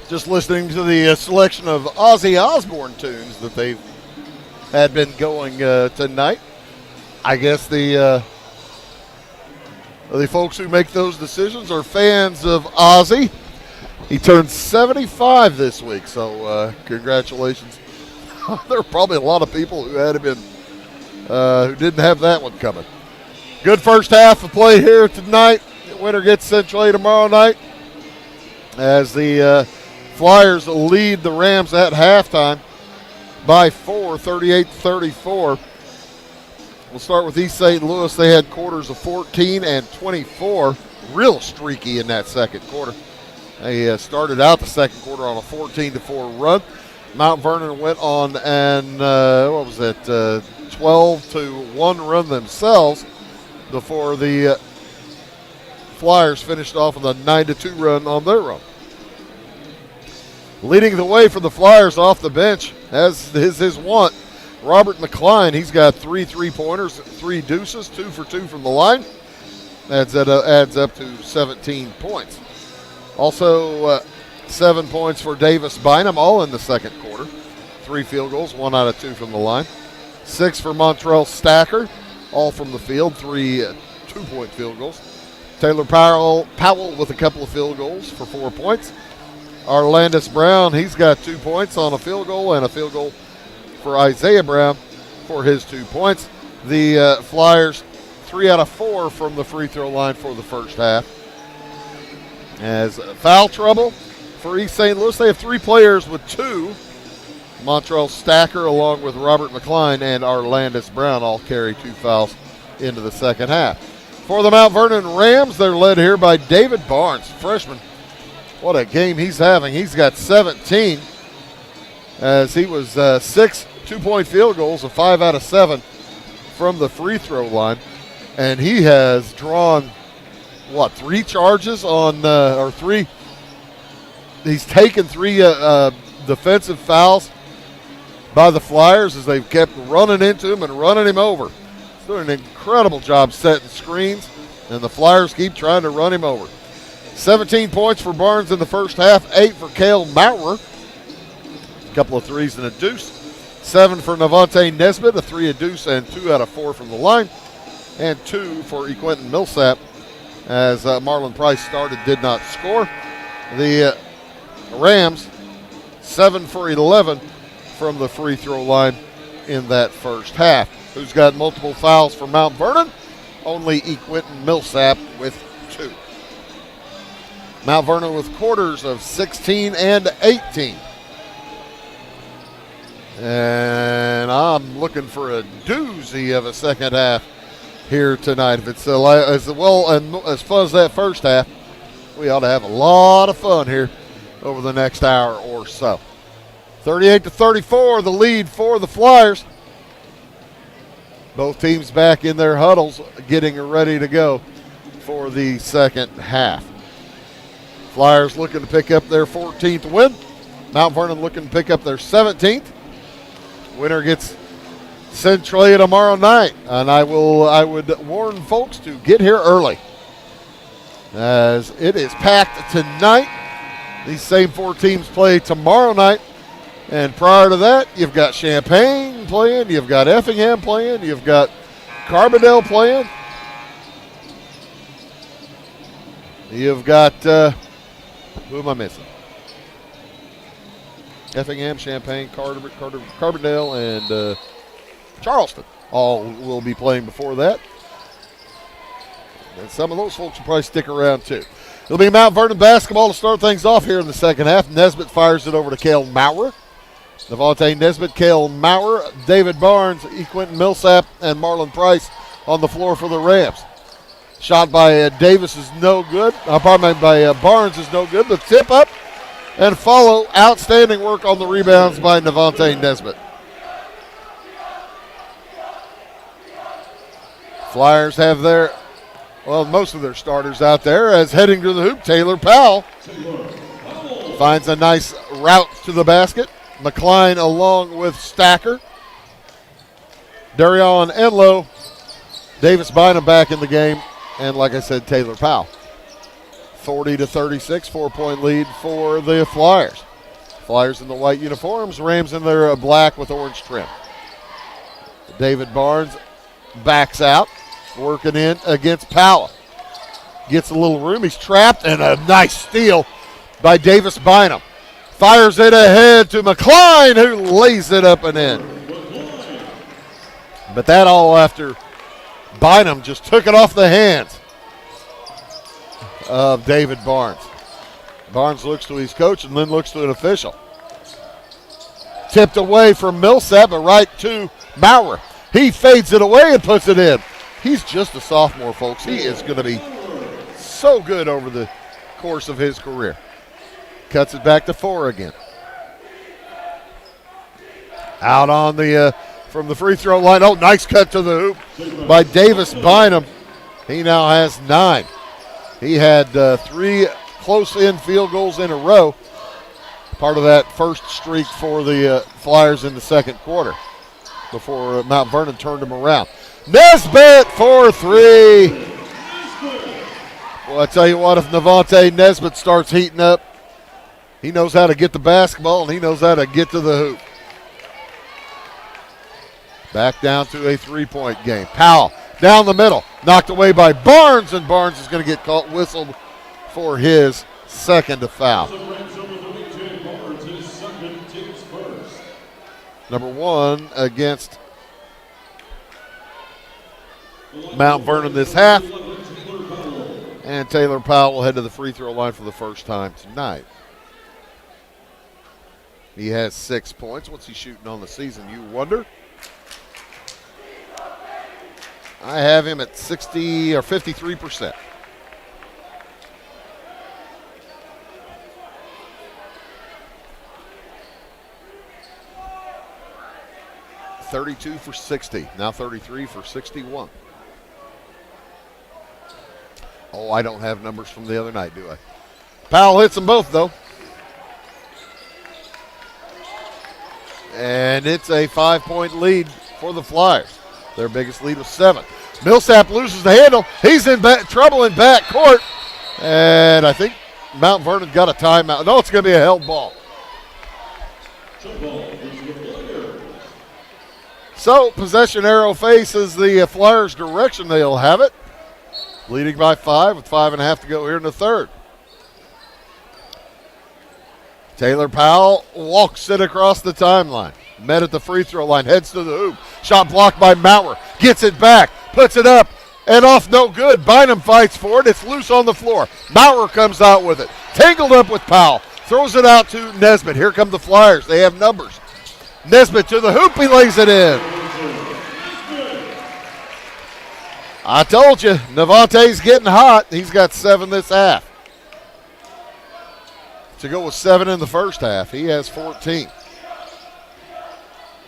Just listening to the selection of Ozzy Osbourne tunes that they had been going tonight. I guess the folks who make those decisions are fans of Ozzy. He turned 75 this week, so congratulations. There are probably a lot of people who had been who didn't have that one coming. Good first half of play here tonight. The winner gets Central tomorrow night as the Flyers lead the Rams at halftime by 4, 38-34. We'll start with East St. Louis. They had quarters of 14 and 24. Real streaky in that second quarter. They started out the second quarter on a 14-4 run. Mount Vernon went on and, 12-1 run themselves before the Flyers finished off with a 9-2 run on their run. Leading the way for the Flyers off the bench, as is his want, Robert McCline. He's got 3 3-pointers, 3 deuces, 2 for 2 from the line. Adds up to 17 points. Also, 7 points for Davis Bynum, all in the second quarter. 3 field goals, 1 out of 2 from the line. 6 for Montrell Stacker, all from the field, 3 2-point field goals. Taylor Powell with a couple of field goals for 4 points. Arlandis Brown, he's got 2 points on a field goal, and a field goal for Isaiah Brown for his 2 points. The Flyers, 3 out of 4 from the free throw line for the first half. As foul trouble for East St. Louis, they have 3 players with 2. Montrell Stacker along with Robert McCline and Arlandis Brown all carry 2 fouls into the second half. For the Mount Vernon Rams, they're led here by David Barnes, freshman. What a game he's having. He's got 17 as he was 6 2-point field goals, a 5 out of 7 from the free throw line. And he has drawn, 3 charges on, or 3. He's taken 3 defensive fouls by the Flyers as they've kept running into him and running him over. He's doing an incredible job setting screens, and the Flyers keep trying to run him over. 17 points for Barnes in the first half, 8 for Cale Maurer. A couple of 3s and a deuce. 7 for Navante Nesbitt, a 3, a deuce, and 2 out of 4 from the line. And 2 for Quentin Millsap as Marlon Price started, did not score. The Rams, 7 for 11 from the free throw line in that first half. Who's got multiple fouls for Mount Vernon? Only Quentin Millsap with 2. Mount Vernon with quarters of 16 and 18. And I'm looking for a doozy of a second half here tonight. If it's as well and as fun as that first half, we ought to have a lot of fun here over the next hour or so. 38-34, the lead for the Flyers. Both teams back in their huddles, getting ready to go for the second half. Flyers looking to pick up their 14th win. Mount Vernon looking to pick up their 17th. Winner gets Centralia tomorrow night, and I would warn folks to get here early, as it is packed tonight. These same 4 teams play tomorrow night, and prior to that, you've got Champaign playing, you've got Effingham playing, you've got Carbondale playing, you've got who am I missing? Effingham, Champaign, Carbondale, and Charleston all will be playing before that. And some of those folks will probably stick around too. It'll be Mount Vernon basketball to start things off here in the second half. Nesbitt fires it over to Cale Maurer. Devontae Nesbitt, Cale Maurer, David Barnes, Quentin Millsap, and Marlon Price on the floor for the Rams. Shot by Davis is no good. By Barnes is no good. The tip up and follow. Outstanding work on the rebounds by Devontae Nesbitt. Flyers have most of their starters out there as heading to the hoop. Taylor Powell finds a nice route to the basket. McCline along with Stacker. Darion Enlow. Davis Bynum back in the game. And like I said, Taylor Powell. 40-36, 4-point lead for the Flyers. Flyers in the white uniforms, Rams in their black with orange trim. David Barnes backs out, working in against Powell. Gets a little room, he's trapped, and a nice steal by Davis Bynum. Fires it ahead to McCline, who lays it up and in. But that all after Bynum just took it off the hands of David Barnes. Barnes looks to his coach and then looks to an official. Tipped away from Millsap, but right to Maurer. He fades it away and puts it in. He's just a sophomore, folks. He is going to be so good over the course of his career. Cuts it back to 4 again. Out on the from the free throw line. Oh, nice cut to the hoop by Davis Bynum. He now has 9. He had 3 close-in field goals in a row. Part of that first streak for the Flyers in the second quarter before Mount Vernon turned him around. Nesbitt for 3. Well, I tell you what, if Devontae Nesbitt starts heating up, he knows how to get the basketball and he knows how to get to the hoop. Back down to a 3-point game. Powell down the middle, knocked away by Barnes, and Barnes is going to get caught whistled for his second foul. Number 1 against Mount Vernon this half. And Taylor Powell will head to the free throw line for the first time tonight. He has 6 points. What's he shooting on the season, you wonder? I have him at 60 or 53%. $32 for 60. Now 33 for 61. Oh, I don't have numbers from the other night, do I? Powell hits them both, though. And it's a 5-point lead for the Flyers. Their biggest lead was 7. Millsap loses the handle. He's in trouble in back court. And I think Mount Vernon got a timeout. No, it's going to be a held ball. So, possession arrow faces the Flyers' direction. They'll have it. Leading by 5 with 5.5 to go here in the third. Taylor Powell walks it across the timeline. Met at the free throw line, heads to the hoop. Shot blocked by Maurer. Gets it back, puts it up, and off no good. Bynum fights for it. It's loose on the floor. Maurer comes out with it. Tangled up with Powell. Throws it out to Nesbitt. Here come the Flyers. They have numbers. Nesbitt to the hoop. He lays it in. I told you, Devontae's getting hot. He's got 7 this half. To go with 7 in the first half, he has 14.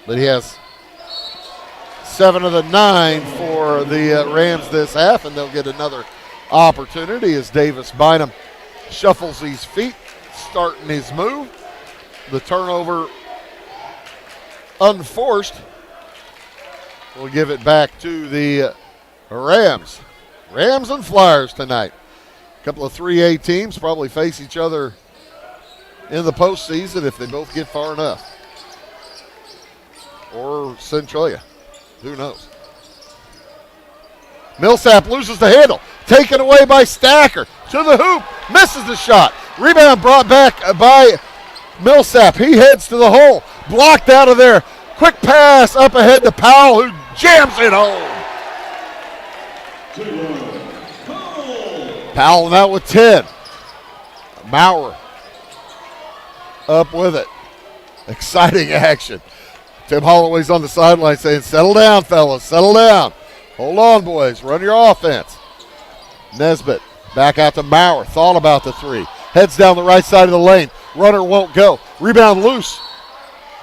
But he has 7 of the 9 for the Rams this half, and they'll get another opportunity as Davis Bynum shuffles his feet, starting his move. The turnover unforced. We'll give it back to the Rams. Rams and Flyers tonight. A couple of 3A teams probably face each other in the postseason if they both get far enough. Or Centralia. Who knows? Millsap loses the handle. Taken away by Stacker. To the hoop. Misses the shot. Rebound brought back by Millsap. He heads to the hole. Blocked out of there. Quick pass up ahead to Powell, who jams it home. Powell now with 10. Maurer up with it. Exciting action. Tim Holloway's on the sideline saying, settle down, fellas, settle down. Hold on, boys, run your offense. Nesbitt back out to Maurer, thought about the three. Heads down the right side of the lane. Runner won't go. Rebound loose.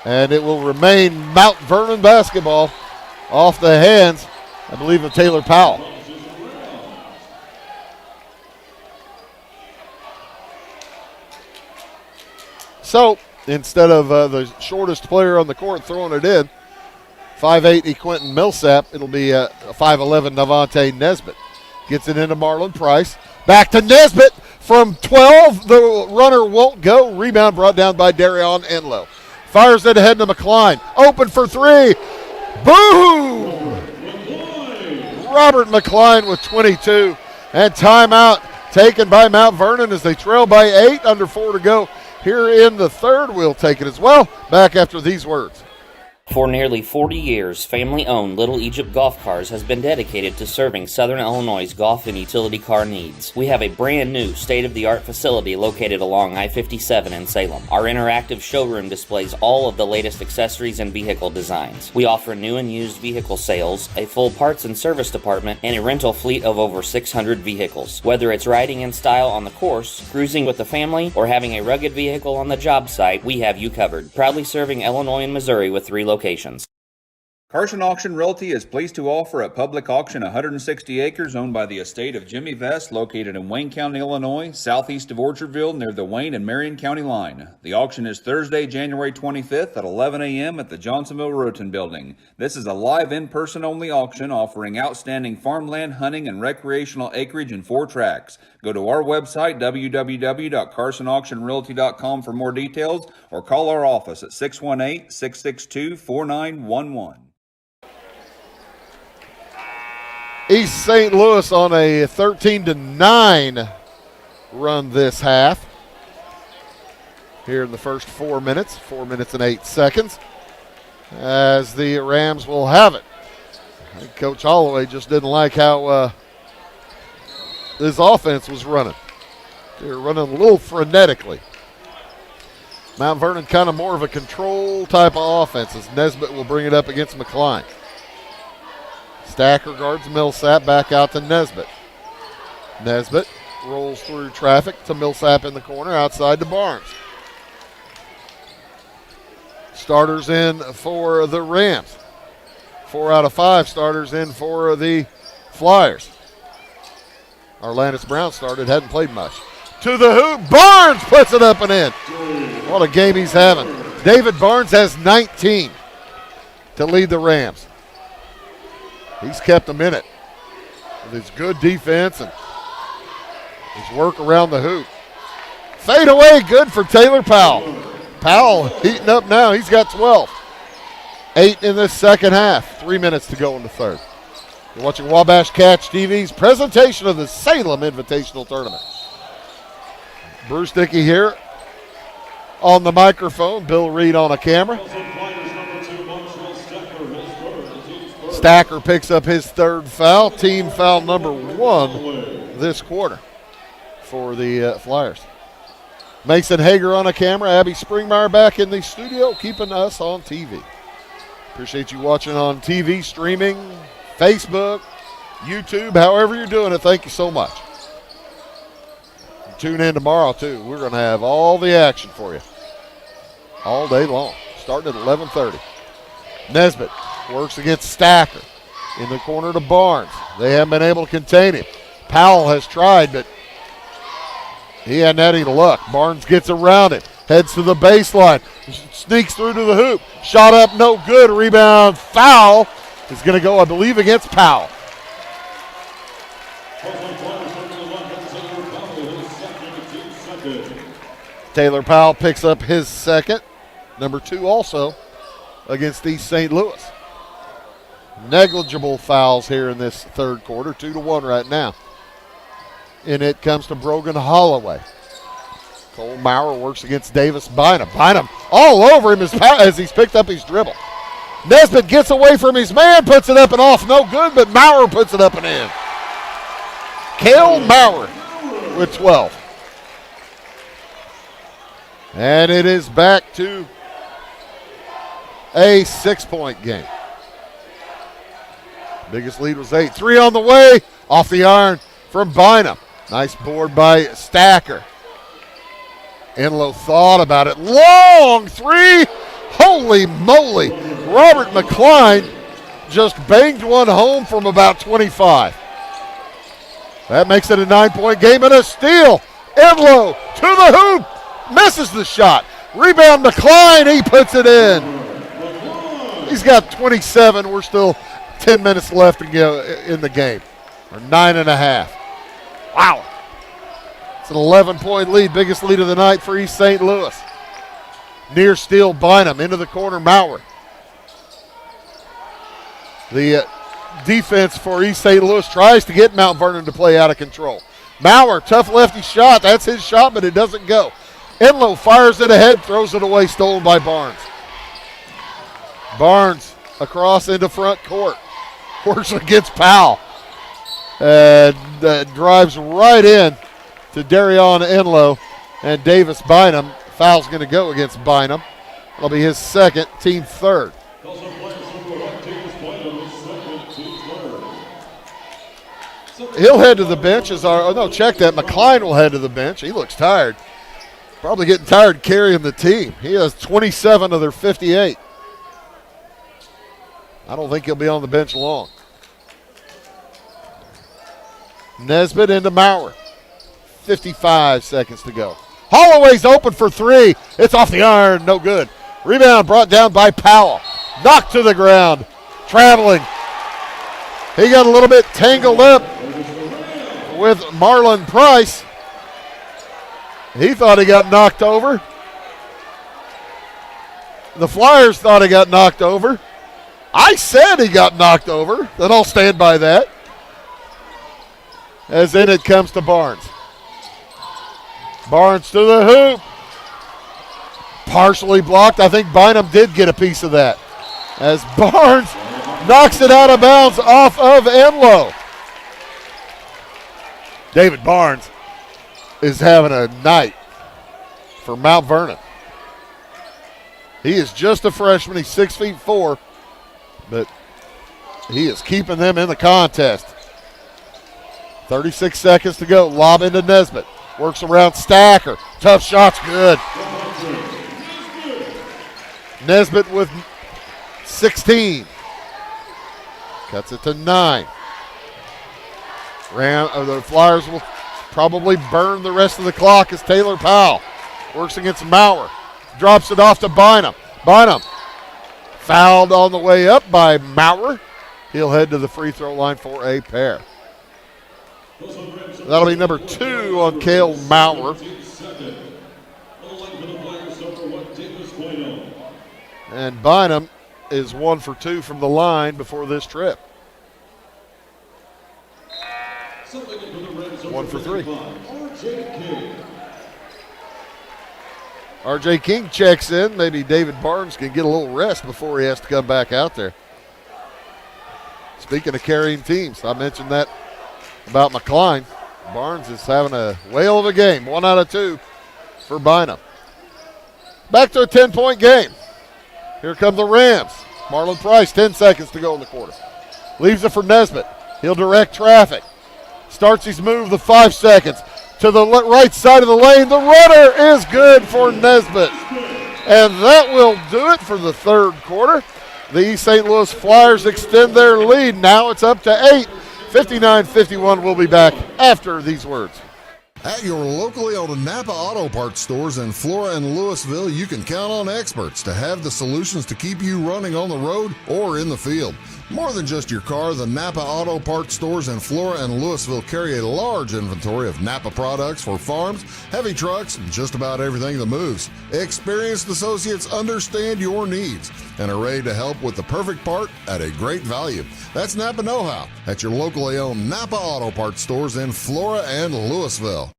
And it will remain Mount Vernon basketball off the hands, I believe, of Taylor Powell. So, instead of the shortest player on the court throwing it in, 5'8" Quentin Millsap, it'll be 5'11" Navante Nesbitt. Gets it into Marlon Price. Back to Nesbitt from 12. The runner won't go. Rebound brought down by Darion Enlow. Fires it ahead to McCline. Open for three. Boom! Robert McCline with 22. And timeout taken by Mount Vernon as they trail by 8, under 4 to go. Here in the third, we'll take it as well. Back after these words. For nearly 40 years, family-owned Little Egypt Golf Cars has been dedicated to serving Southern Illinois' golf and utility car needs. We have a brand new state-of-the-art facility located along I-57 in Salem. Our interactive showroom displays all of the latest accessories and vehicle designs. We offer new and used vehicle sales, a full parts and service department, and a rental fleet of over 600 vehicles. Whether it's riding in style on the course, cruising with the family, or having a rugged vehicle on the job site, we have you covered. Proudly serving Illinois and Missouri with 3 locations. Carson Auction Realty is pleased to offer at public auction 160 acres owned by the estate of Jimmy Vest, located in Wayne County, Illinois, southeast of Orchardville, near the Wayne and Marion County line. The auction is Thursday, January 25th at 11 a.m. at the Johnsonville Rotund Building. This is a live in-person only auction offering outstanding farmland, hunting, and recreational acreage in 4 tracts. Go to our website, www.carsonauctionrealty.com, for more details, or call our office at 618-662-4911. East St. Louis on a 13-9 run this half. Here in the first 4 minutes, 4 minutes and 8 seconds, as the Rams will have it. I think Coach Holloway just didn't like how this offense was running. They were running a little frenetically. Mount Vernon kind of more of a control type of offense as Nesbitt will bring it up against McCline. Stacker guards Millsap, back out to Nesbitt. Nesbitt rolls through traffic to Millsap in the corner, outside to Barnes. Starters in for the Rams. 4 out of 5 starters in for the Flyers. Arlandis Brown started, hadn't played much. To the hoop, Barnes puts it up and in. What a game he's having. David Barnes has 19 to lead the Rams. He's kept them in it with his good defense and his work around the hoop. Fade away, good for Taylor Powell. Powell heating up now. He's got 12. 8 in this second half. 3 minutes to go in the third. You're watching Wabash Catch TV's presentation of the Salem Invitational Tournament. Bruce Dickey here on the microphone. Bill Reed on a camera. Stacker picks up his 3rd foul. Team foul number 1 this quarter for the Flyers. Mason Hager on a camera. Abby Springmeyer back in the studio, keeping us on TV. Appreciate you watching on TV, streaming, Facebook, YouTube, however you're doing it. Thank you so much. Tune in tomorrow, too. We're going to have all the action for you all day long, starting at 11:30. Nesbitt works against Stacker in the corner to Barnes. They haven't been able to contain him. Powell has tried, but he hadn't had any luck. Barnes gets around him, heads to the baseline, sneaks through to the hoop. Shot up, no good. Rebound, foul is going to go, I believe, against Powell. Taylor Powell picks up his 2nd, number 2 also against East St. Louis. Negligible fouls here in this third quarter, 2-1 right now. And it comes to Brogan Holloway. Cole Maurer works against Davis Bynum. Bynum all over him as he's picked up his dribble. Nesbitt gets away from his man, puts it up and off, no good, but Maurer puts it up and in. Cale Maurer with 12. And it is back to a 6-point game. Biggest lead was 8. 3 on the way. Off the iron from Bynum. Nice board by Stacker. Enlow thought about it. Long 3. Holy moly. Robert McCline just banged one home from about 25. That makes it a 9-point game and a steal. Enlow to the hoop. Misses the shot. Rebound McCline. He puts it in. He's got 27. We're still 10 minutes left to go in the game. Or 9.5. Wow. It's an 11-point lead. Biggest lead of the night for East St. Louis. Near steal Bynum. Into the corner Maurer. The defense for East St. Louis tries to get Mount Vernon to play out of control. Maurer, tough lefty shot. That's his shot, but it doesn't go. Enlow fires it ahead, throws it away, stolen by Barnes. Barnes across into front court. Works against Powell. And drives right in to Darion Enlow and Davis Bynum. Foul's going to go against Bynum. That'll be his second, team third. He'll head to the bench check that. McCline will head to the bench. He looks tired. Probably getting tired carrying the team. He has 27 of their 58. I don't think he'll be on the bench long. Nesbitt into Maurer. 55 seconds to go. Holloway's open for 3. It's off the iron. No good. Rebound brought down by Powell. Knocked to the ground. Traveling. He got a little bit tangled up with Marlon Price. He thought he got knocked over. The Flyers thought he got knocked over. I said he got knocked over. Then I'll stand by that. As in it comes to Barnes. Barnes to the hoop. Partially blocked. I think Bynum did get a piece of that. As Barnes knocks it out of bounds off of Enlow. David Barnes is having a night for Mount Vernon. He is just a freshman. He's 6'4", but he is keeping them in the contest. 36 seconds to go. Lob into Nesbitt. Works around Stacker. Tough shot's good. Nesbitt with 16. Cuts it to 9. The Flyers will probably burn the rest of the clock as Taylor Powell works against Maurer. Drops it off to Bynum. Bynum fouled on the way up by Maurer. He'll head to the free throw line for a pair. That'll be number 2 on Cale Maurer. And Bynum is 1 for 2 from the line before this trip. 1 for 3. R.J. King checks in. Maybe David Barnes can get a little rest before he has to come back out there. Speaking of carrying teams, I mentioned that about McCline. Barnes is having a whale of a game. 1 out of 2 for Bynum. Back to a 10-point game. Here come the Rams. Marlon Price, 10 seconds to go in the quarter. Leaves it for Nesbitt. He'll direct traffic. Starts his move the 5 seconds. To the right side of the lane. The runner is good for Nesbitt. And that will do it for the third quarter. The East St. Louis Flyers extend their lead. Now it's up to 8. 59-51. We'll be back after these words. At your locally owned Napa Auto Parts stores in Flora and Louisville, you can count on experts to have the solutions to keep you running on the road or in the field. More than just your car, the Napa Auto Parts stores in Flora and Louisville carry a large inventory of Napa products for farms, heavy trucks, and just about everything that moves. Experienced associates understand your needs and are ready to help with the perfect part at a great value. That's Napa know-how at your locally owned Napa Auto Parts stores in Flora and Louisville.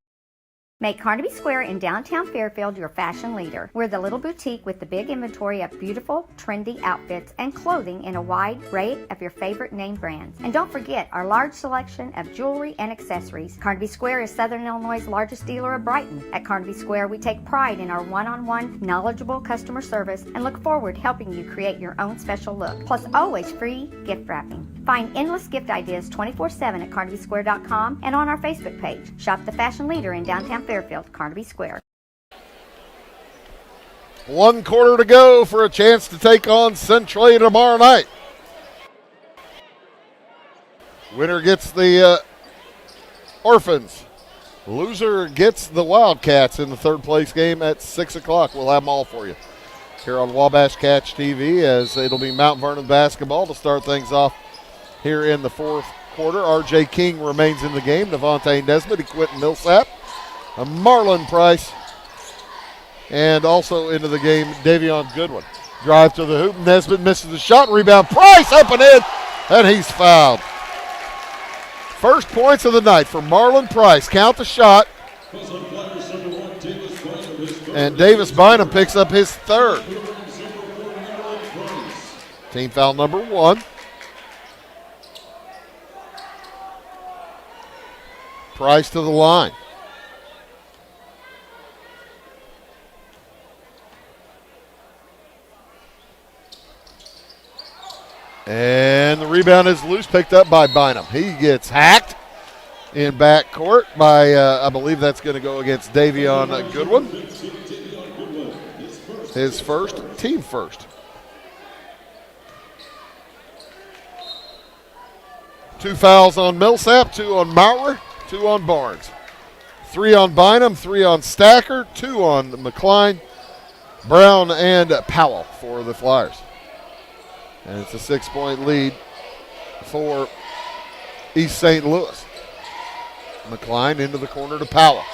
Make Carnaby Square in downtown Fairfield your fashion leader. We're the little boutique with the big inventory of beautiful, trendy outfits and clothing in a wide array of your favorite name brands. And don't forget our large selection of jewelry and accessories. Carnaby Square is Southern Illinois' largest dealer of Brighton. At Carnaby Square, we take pride in our one-on-one, knowledgeable customer service and look forward to helping you create your own special look. Plus, always free gift wrapping. Find endless gift ideas 24/7 at CarnabySquare.com and on our Facebook page. Shop the fashion leader in downtown Fairfield, Carnaby Square. 1 quarter to go for a chance to take on Centralia tomorrow night. Winner gets the Orphans. Loser gets the Wildcats in the third place game at 6 o'clock. We'll have them all for you here on Wabash Catch TV, as it'll be Mount Vernon basketball to start things off here in the fourth quarter. R.J. King remains in the game. Devontae Nesbitt and Quentin Millsap. Marlon Price. And also into the game, Davion Goodwin. Drive to the hoop. Nesbitt misses the shot. Rebound. Price up and in. And he's fouled. First points of the night for Marlon Price. Count the shot. And Davis Bynum picks up his third. Team foul number 1. Price to the line. And the rebound is loose, picked up by Bynum. He gets hacked in backcourt by, I believe that's going to go against Davion Goodwin. His first, team first. 2 fouls on Millsap, 2 on Maurer, 2 on Barnes. 3 on Bynum, 3 on Stacker, 2 on McCline, Brown, and Powell for the Flyers. And it's a 6-point lead for East St. Louis. McCline into the corner to Powell.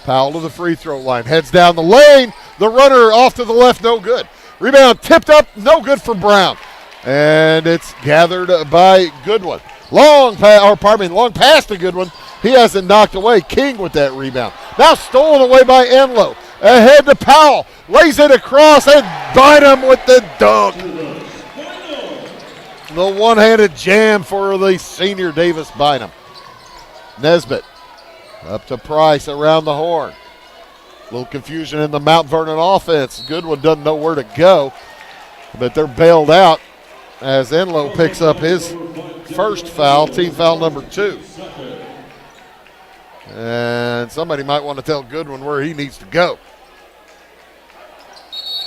Powell to the free throw line. Heads down the lane. The runner off to the left, no good. Rebound tipped up, no good for Brown. And it's gathered by Goodwin. Long pass to Goodwin. He hasn't knocked away. King with that rebound. Now stolen away by Enlow. Ahead to Powell. Lays it across and Bynum with the dunk. The one-handed jam for the senior Davis Bynum. Nesbitt up to Price around the horn. A little confusion in the Mount Vernon offense. Goodwin doesn't know where to go, but they're bailed out as Enlow picks up his first foul, team foul number 2. And somebody might want to tell Goodwin where he needs to go.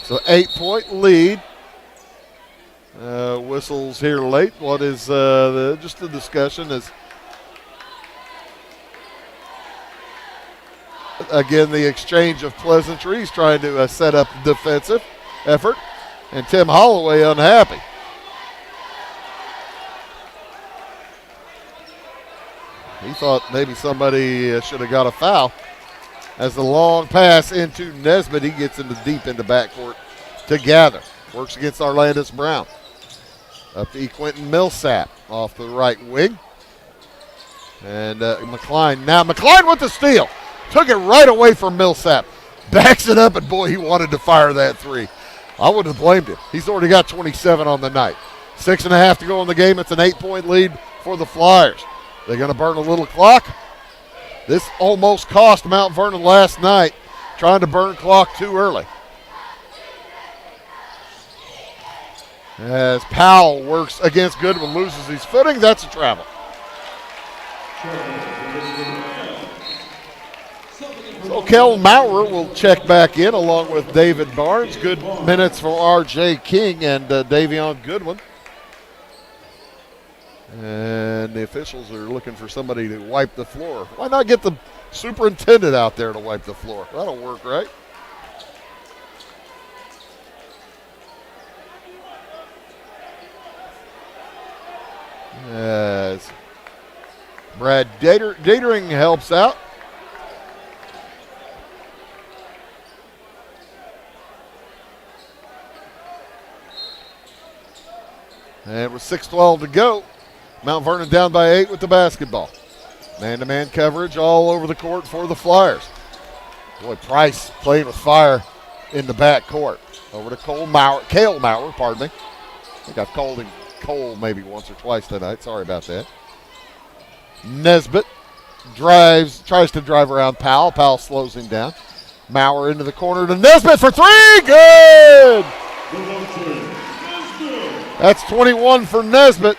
So 8-point lead. Whistles here late. What is just the discussion is, again, the exchange of pleasantries, trying to set up defensive effort, and Tim Holloway unhappy. He thought maybe somebody should have got a foul. As the long pass into Nesbitt, he gets deep into backcourt to gather. Works against Arlandis Brown. Up to Quentin Millsap off the right wing. And McCline. Now McCline with the steal. Took it right away from Millsap. Backs it up, and boy, he wanted to fire that 3. I wouldn't have blamed him. He's already got 27 on the night. 6.5 to go in the game. It's an 8-point lead for the Flyers. They're going to burn a little clock. This almost cost Mount Vernon last night, trying to burn clock too early. As Powell works against Goodwin, loses his footing. That's a travel. So Kel Maurer will check back in along with David Barnes. Good minutes for R.J. King and Davion Goodwin. And the officials are looking for somebody to wipe the floor. Why not get the superintendent out there to wipe the floor? That'll work, right? As Brad Datering helps out. And with 6:12 to go, Mount Vernon down by 8 with the basketball. Man-to-man coverage all over the court for the Flyers. Boy, Price playing with fire in the back court. Over to Cale Maurer, pardon me. I think I've called him Cole maybe once or twice tonight. Sorry about that. Nesbitt tries to drive around Powell. Powell slows him down. Maurer into the corner to Nesbitt for three. Good! That's 21 for Nesbitt.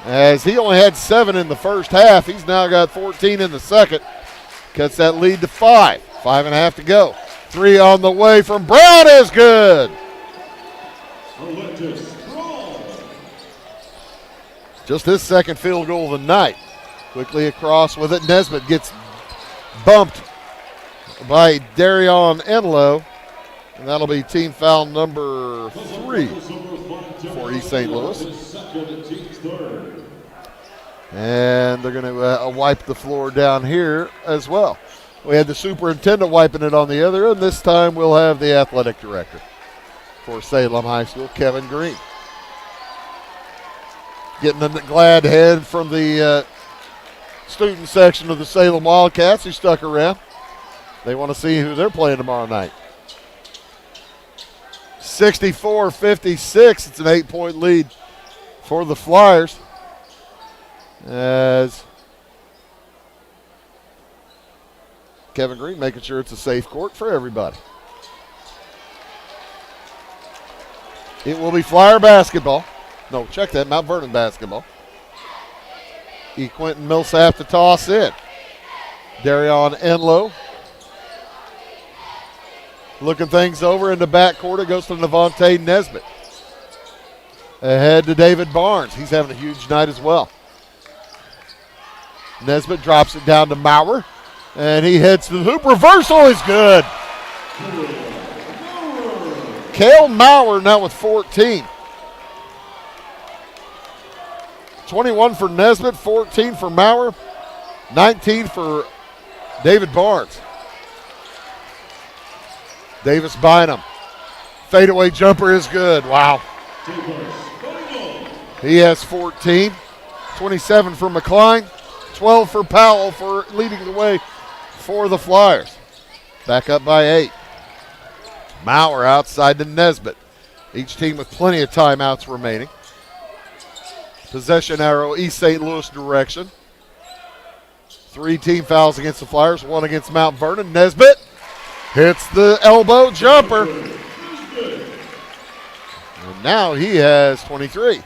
As he only had 7 in the first half, he's now got 14 in the second. Cuts that lead to 5. 5.5 to go. 3 on the way from Brown is good. Just his second field goal of the night. Quickly across with it. Nesbitt gets bumped by Darion Enlow. And that'll be team foul number 3 for East St. Louis. And they're going to wipe the floor down here as well. We had the superintendent wiping it on the other, and this time we'll have the athletic director for Salem High School, Kevin Green. Getting the glad head from the student section of the Salem Wildcats who stuck around. They want to see who they're playing tomorrow night. 64-56. It's an 8-point lead for the Flyers. As Kevin Green making sure it's a safe court for everybody. It will be Flyer basketball. No, check that, Mount Vernon basketball. Quentin Millsap to toss in. Darion Enlow. Looking things over in the backcourt. It goes to Navonte Nesbitt. Ahead to David Barnes. He's having a huge night as well. Nesbitt drops it down to Maurer. And he heads to the hoop. Reversal is good. Cale Maurer now with 14. 21 for Nesbitt, 14 for Maurer, 19 for David Barnes. Davis Bynum. Fadeaway jumper is good. Wow. He has 14. 27 for McCline. 12 for Powell for leading the way for the Flyers. Back up by 8. Maurer outside to Nesbitt. Each team with plenty of timeouts remaining. Possession arrow East St. Louis direction. 3 team fouls against the Flyers, 1 against Mount Vernon. Nesbitt hits the elbow jumper. And now he has 23.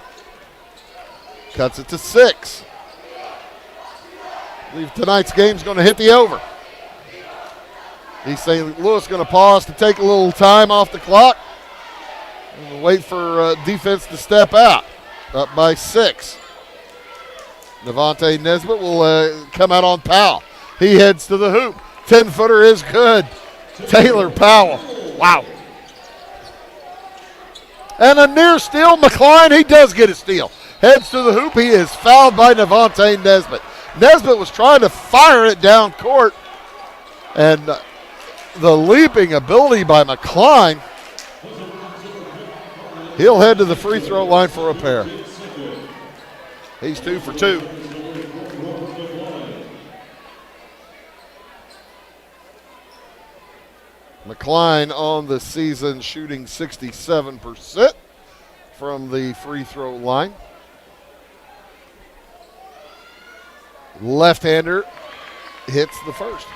Cuts it to 6. I believe tonight's game is going to hit the over. East St. Louis going to pause to take a little time off the clock. And we'll wait for defense to step out. Up by 6. Navonte Nesbitt will come out on Powell. He heads to the hoop. 10-footer is good. Taylor Powell. Wow. And a near steal. McCline, he does get a steal. Heads to the hoop. He is fouled by Navonte Nesbitt. Nesbitt was trying to fire it down court. And the leaping ability by McCline. He'll head to the free throw line for a pair. He's 2 for 2. McCline on the season shooting 67% from the free throw line. Left-hander hits the first.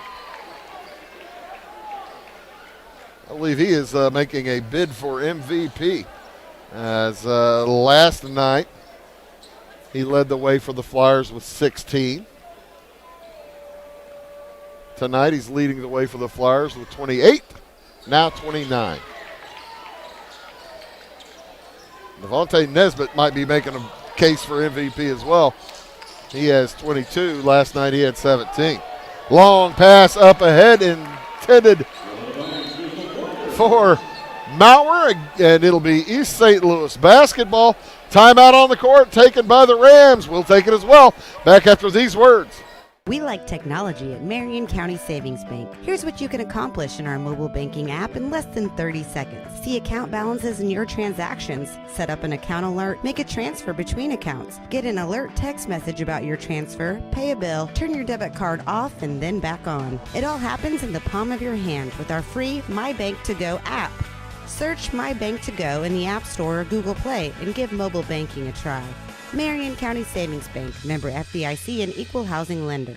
I believe he is making a bid for MVP. As last night, he led the way for the Flyers with 16. Tonight, he's leading the way for the Flyers with 28, now 29. Navonte Nesbitt might be making a case for MVP as well. He has 22. Last night, he had 17. Long pass up ahead, intended for Maurer, and it'll be East St. Louis basketball. Timeout on the court taken by the Rams. We'll take it as well. Back after these words. We like technology at Marion County Savings Bank. Here's what you can accomplish in our mobile banking app in less than 30 seconds. See account balances in your transactions, set up an account alert, make a transfer between accounts, get an alert text message about your transfer, pay a bill, turn your debit card off and then back on. It all happens in the palm of your hand with our free My Bank to Go app. Search My Bank to Go in the App Store or Google Play and give mobile banking a try. Marion County Savings Bank, member FDIC and equal housing lender.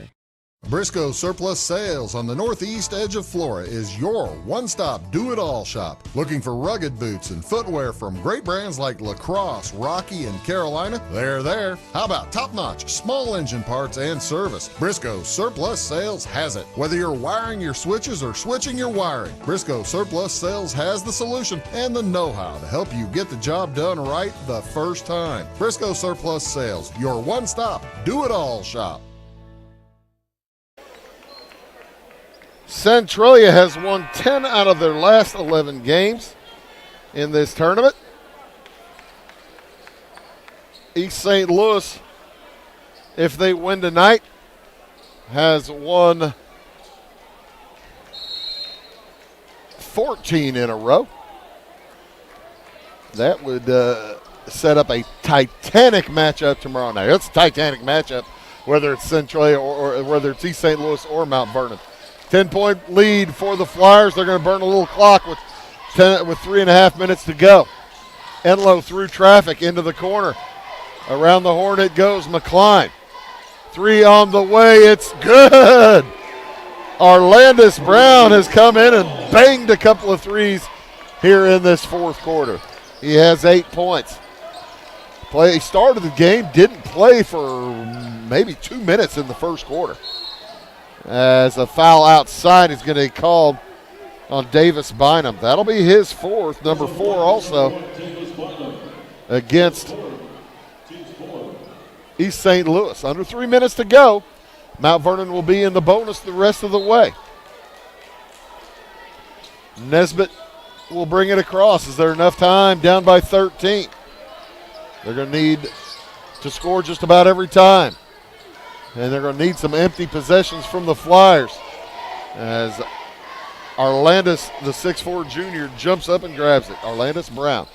Briscoe Surplus Sales on the northeast edge of Flora is your one-stop do-it-all shop. Looking for rugged boots and footwear from great brands like Lacrosse, Rocky, and Carolina? They're there. How about top-notch small engine parts and service? Briscoe Surplus Sales has it. Whether you're wiring your switches or switching your wiring, Briscoe Surplus Sales has the solution and the know-how to help you get the job done right the first time. Briscoe Surplus Sales, your one-stop do-it-all shop. Centralia has won 10 out of their last 11 games in this tournament. East St. Louis, if they win tonight, has won 14 in a row. That would set up a titanic matchup tomorrow night. It's a titanic matchup, whether it's Centralia or whether it's East St. Louis or Mount Vernon. 10-point lead for the Flyers. They're going to burn a little clock with 3.5 minutes to go. Enlow through traffic into the corner. Around the horn it goes. McCline. 3 on the way. It's good. Arlandis Brown has come in and banged a couple of threes here in this fourth quarter. He has 8 points. He started the game, didn't play for maybe 2 minutes in the first quarter. As a foul outside is going to be called on Davis Bynum. That'll be his fourth, number 4 also, against East St. Louis. Under 3 minutes to go. Mount Vernon will be in the bonus the rest of the way. Nesbitt will bring it across. Is there enough time? Down by 13. They're going to need to score just about every time. And they're going to need some empty possessions from the Flyers as Arlandis, the 6'4 junior, jumps up and grabs it. Arlandis Brown.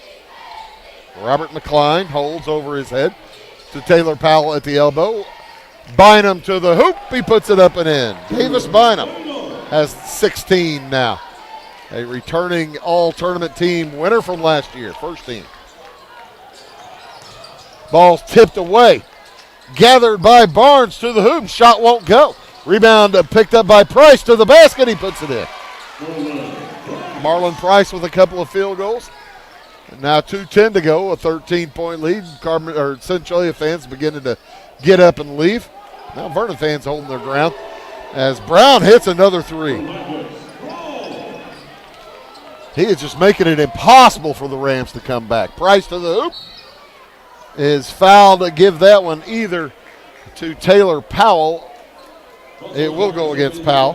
Robert McCline holds over his head to Taylor Powell at the elbow. Bynum to the hoop. He puts it up and in. Davis Bynum has 16 now. A returning all-tournament team winner from last year, first team. Ball's tipped away. Gathered by Barnes to the hoop. Shot won't go. Rebound picked up by Price to the basket. He puts it in. Marlon Price with a couple of field goals. And now 2:10 to go, a 13-point lead. Centralia fans beginning to get up and leave. Now Vernon fans holding their ground as Brown hits another 3. He is just making it impossible for the Rams to come back. Price to the hoop. Is fouled to give that one either to Taylor Powell. It will go against Powell.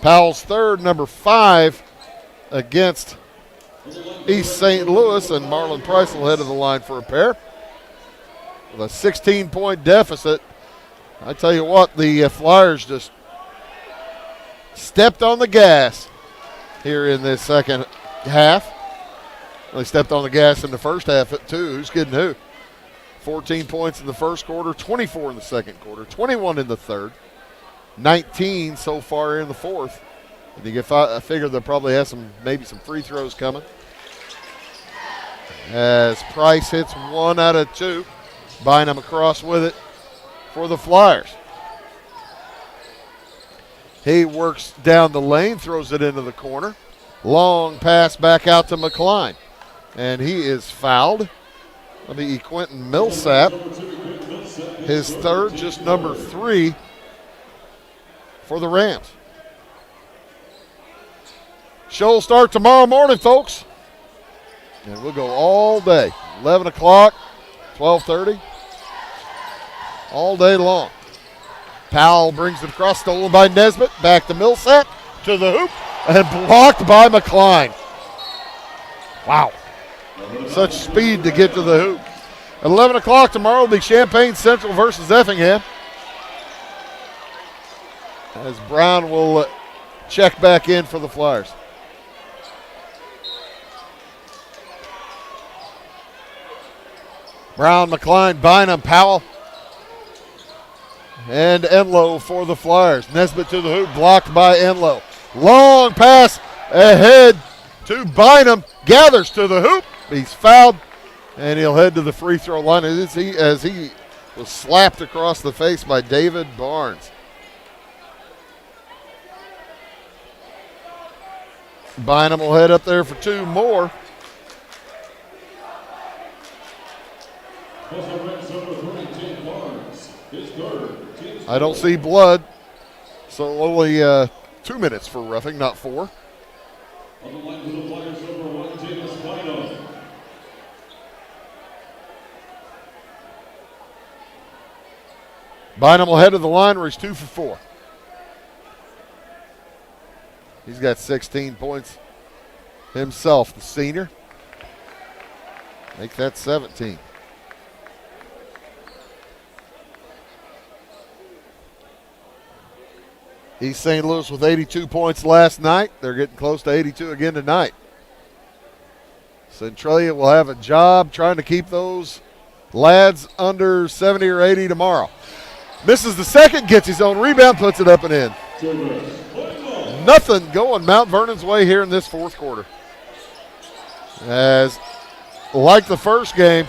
Powell's third, number 5, against East St. Louis, and Marlon Price will head to the line for a pair. With a 16-point deficit, I tell you what, the Flyers just stepped on the gas here in this second half. They stepped on the gas in the first half too. Who's kidding who? 14 points in the first quarter, 24 in the second quarter, 21 in the third, 19 so far in the fourth. I figure they'll probably have maybe some free throws coming. As Price hits 1 out of 2. Bynum across with it for the Flyers. He works down the lane, throws it into the corner. Long pass back out to McCline. And he is fouled. That'll be Quentin Millsap. His third, just number 3 for the Rams. Show will start tomorrow morning, folks. And we'll go all day. 11 o'clock, 12:30. All day long. Powell brings it across, stolen by Nesbitt. Back to Millsap, to the hoop, and blocked by McCline. Wow. Such speed to get to the hoop. At 11 o'clock tomorrow will be Champaign Central versus Effingham. as Brown will check back in for the Flyers. Brown, McCline, Bynum, Powell, and Enlow for the Flyers. Nesbitt to the hoop, blocked by Enlow. Long pass ahead to Bynum, gathers to the hoop. He's fouled, and he'll head to the free throw line as he was slapped across the face by David Barnes. Bynum will head up there for two more. I don't see blood, so only 2 minutes for roughing, not 4. Bynum will head to the line where he's 2 for 4. He's got 16 points himself, the senior. Make that 17. East St. Louis with 82 points last night. They're getting close to 82 again tonight. Centralia will have a job trying to keep those lads under 70 or 80 tomorrow. Misses the second, gets his own rebound, puts it up and in. Nothing going Mount Vernon's way here in this fourth quarter. As, like the first game,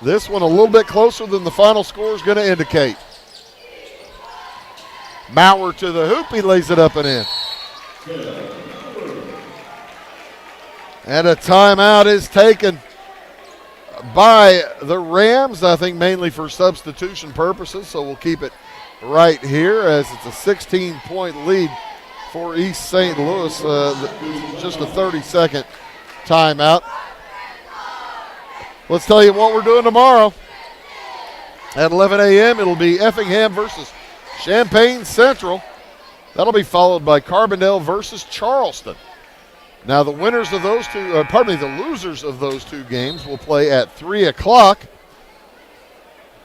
this one a little bit closer than the final score is going to indicate. Maurer to the hoop, he lays it up and in. And a timeout is taken by the Rams, I think mainly for substitution purposes, so we'll keep it right here as it's a 16-point lead for East St. Louis. Just a 30-second timeout. Let's tell you what we're doing tomorrow. At 11 a.m., it'll be Effingham versus Champaign Central. That'll be followed by Carbondale versus Charleston. Now, the winners of those two, the losers of those two games will play at 3 o'clock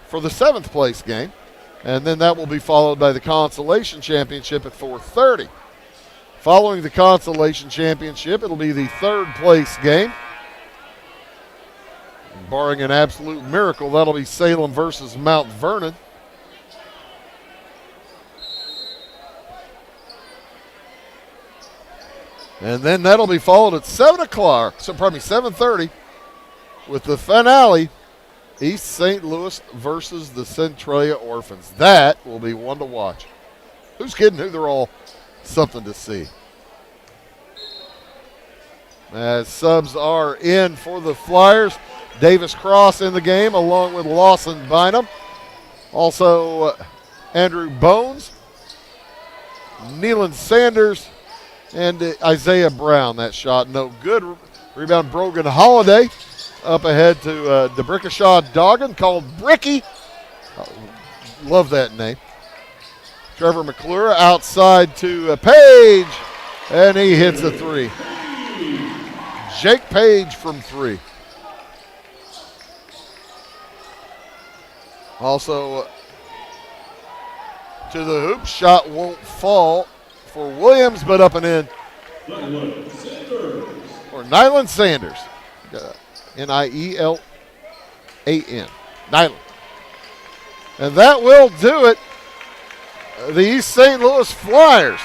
for the 7th place game. And then that will be followed by the Consolation Championship at 4:30. Following the Consolation Championship, it'll be the 3rd place game. Barring an absolute miracle, that'll be Salem versus Mount Vernon. And then that'll be followed at 7:30 with the finale, East St. Louis versus the Centralia Orphans. That will be one to watch. Who's kidding who? They're all something to see. As subs are in for the Flyers, Davis Cross in the game along with Lawson Bynum. Also Andrew Bones, Neelan Sanders, and Isaiah Brown. That shot no good. Rebound Brogan Holiday up ahead to DeBrickashaw Doggan, called Bricky. Love that name. Trevor McClure outside to Page, and he hits a 3. Jake Page from 3. Also to the hoop, shot won't fall for Williams, but up and in. Or Nyland Sanders. Nielan. Nyland. And that will do it. The East St. Louis Flyers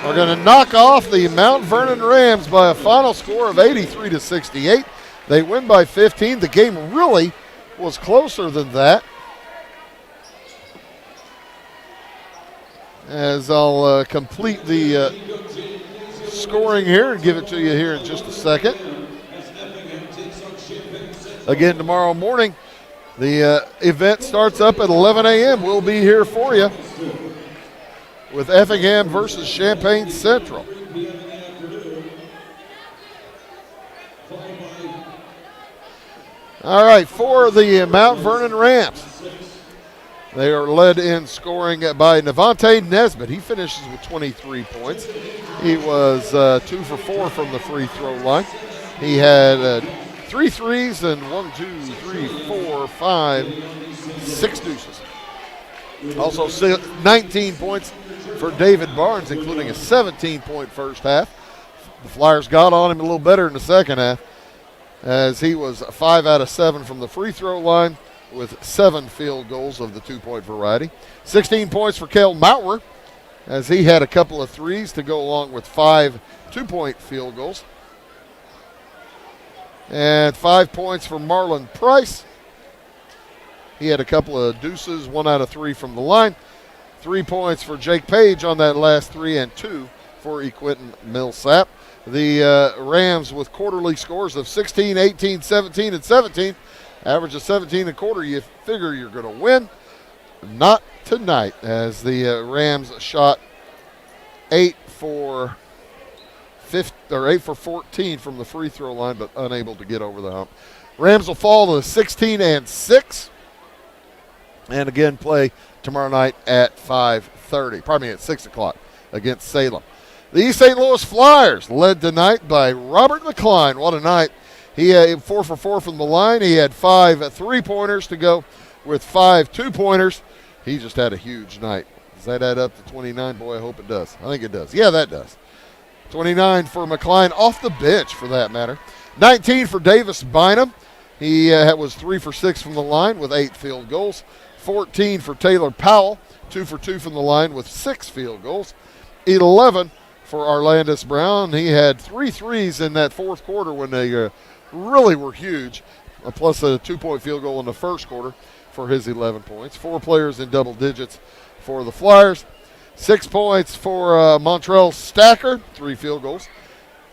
are going to knock off the Mount Vernon Rams by a final score of 83-68. They win by 15. The game really was closer than that. As I'll complete the scoring here and give it to you here in just a second. Again, tomorrow morning, the event starts up at 11 a.m. We'll be here for you with Effingham versus Champaign Central. All right, for the Mount Vernon Rams, they are led in scoring by Navante Nesbitt. He finishes with 23 points. He was 2 for 4 from the free throw line. He had 3 threes and 6 deuces. Also 19 points for David Barnes, including a 17-point first half. The Flyers got on him a little better in the second half, as he was 5 out of 7 from the free throw line with 7 field goals of the 2-point variety. 16 points for Cale Maurer, as he had a couple of threes to go along with 5 2-point field goals. And 5 points for Marlon Price. He had a couple of deuces, 1 out of 3 from the line. 3 points for Jake Page on that last 3, and 2 for Equinton Millsap. The Rams with quarterly scores of 16, 18, 17, and 17. Average of 17 a quarter. You figure you're going to win. Not tonight, as the Rams shot 8 for 14 from the free throw line, but unable to get over the hump. Rams will fall to 16 and 6, and again play tomorrow night at 5:30. Pardon me, at 6 o'clock against Salem. The East St. Louis Flyers led tonight by Robert McCline. What a night! He had 4 for 4 from the line. He had 5 3-pointers to go with 5 2-pointers. He just had a huge night. Does that add up to 29? Boy, I hope it does. I think it does. Yeah, that does. 29 for McCline, off the bench for that matter. 19 for Davis Bynum. He was 3 for 6 from the line with 8 field goals. 14 for Taylor Powell, 2 for 2 from the line with 6 field goals. 11 for Arlandis Brown. He had 3 threes in that fourth quarter when they really were huge, plus a 2-point field goal in the first quarter for his 11 points. 4 players in double digits for the Flyers. 6 points for Montrell Stacker, 3 field goals.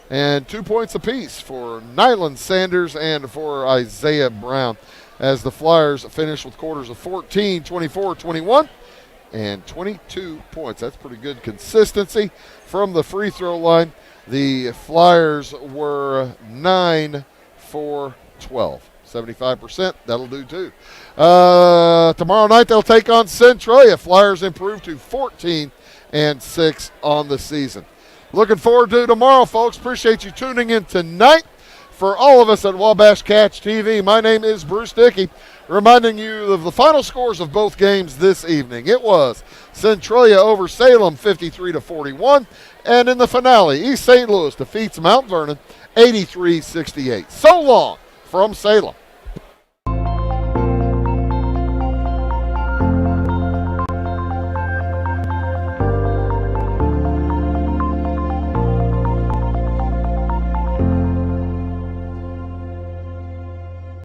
And 2 points apiece for Nyland Sanders and for Isaiah Brown, as the Flyers finish with quarters of 14, 24, 21, and 22 points. That's pretty good consistency from the free throw line. The Flyers were 9 for 12. 75%, that'll do too. Tomorrow night they'll take on Centralia. Flyers improve to 14 and 6 on the season. Looking forward to tomorrow, folks. Appreciate you tuning in tonight. For all of us at Wabash Catch TV, my name is Bruce Dickey, reminding you of the final scores of both games this evening. It was Centralia over Salem 53-41, and in the finale, East St. Louis defeats Mount Vernon 83-68. So long from Salem.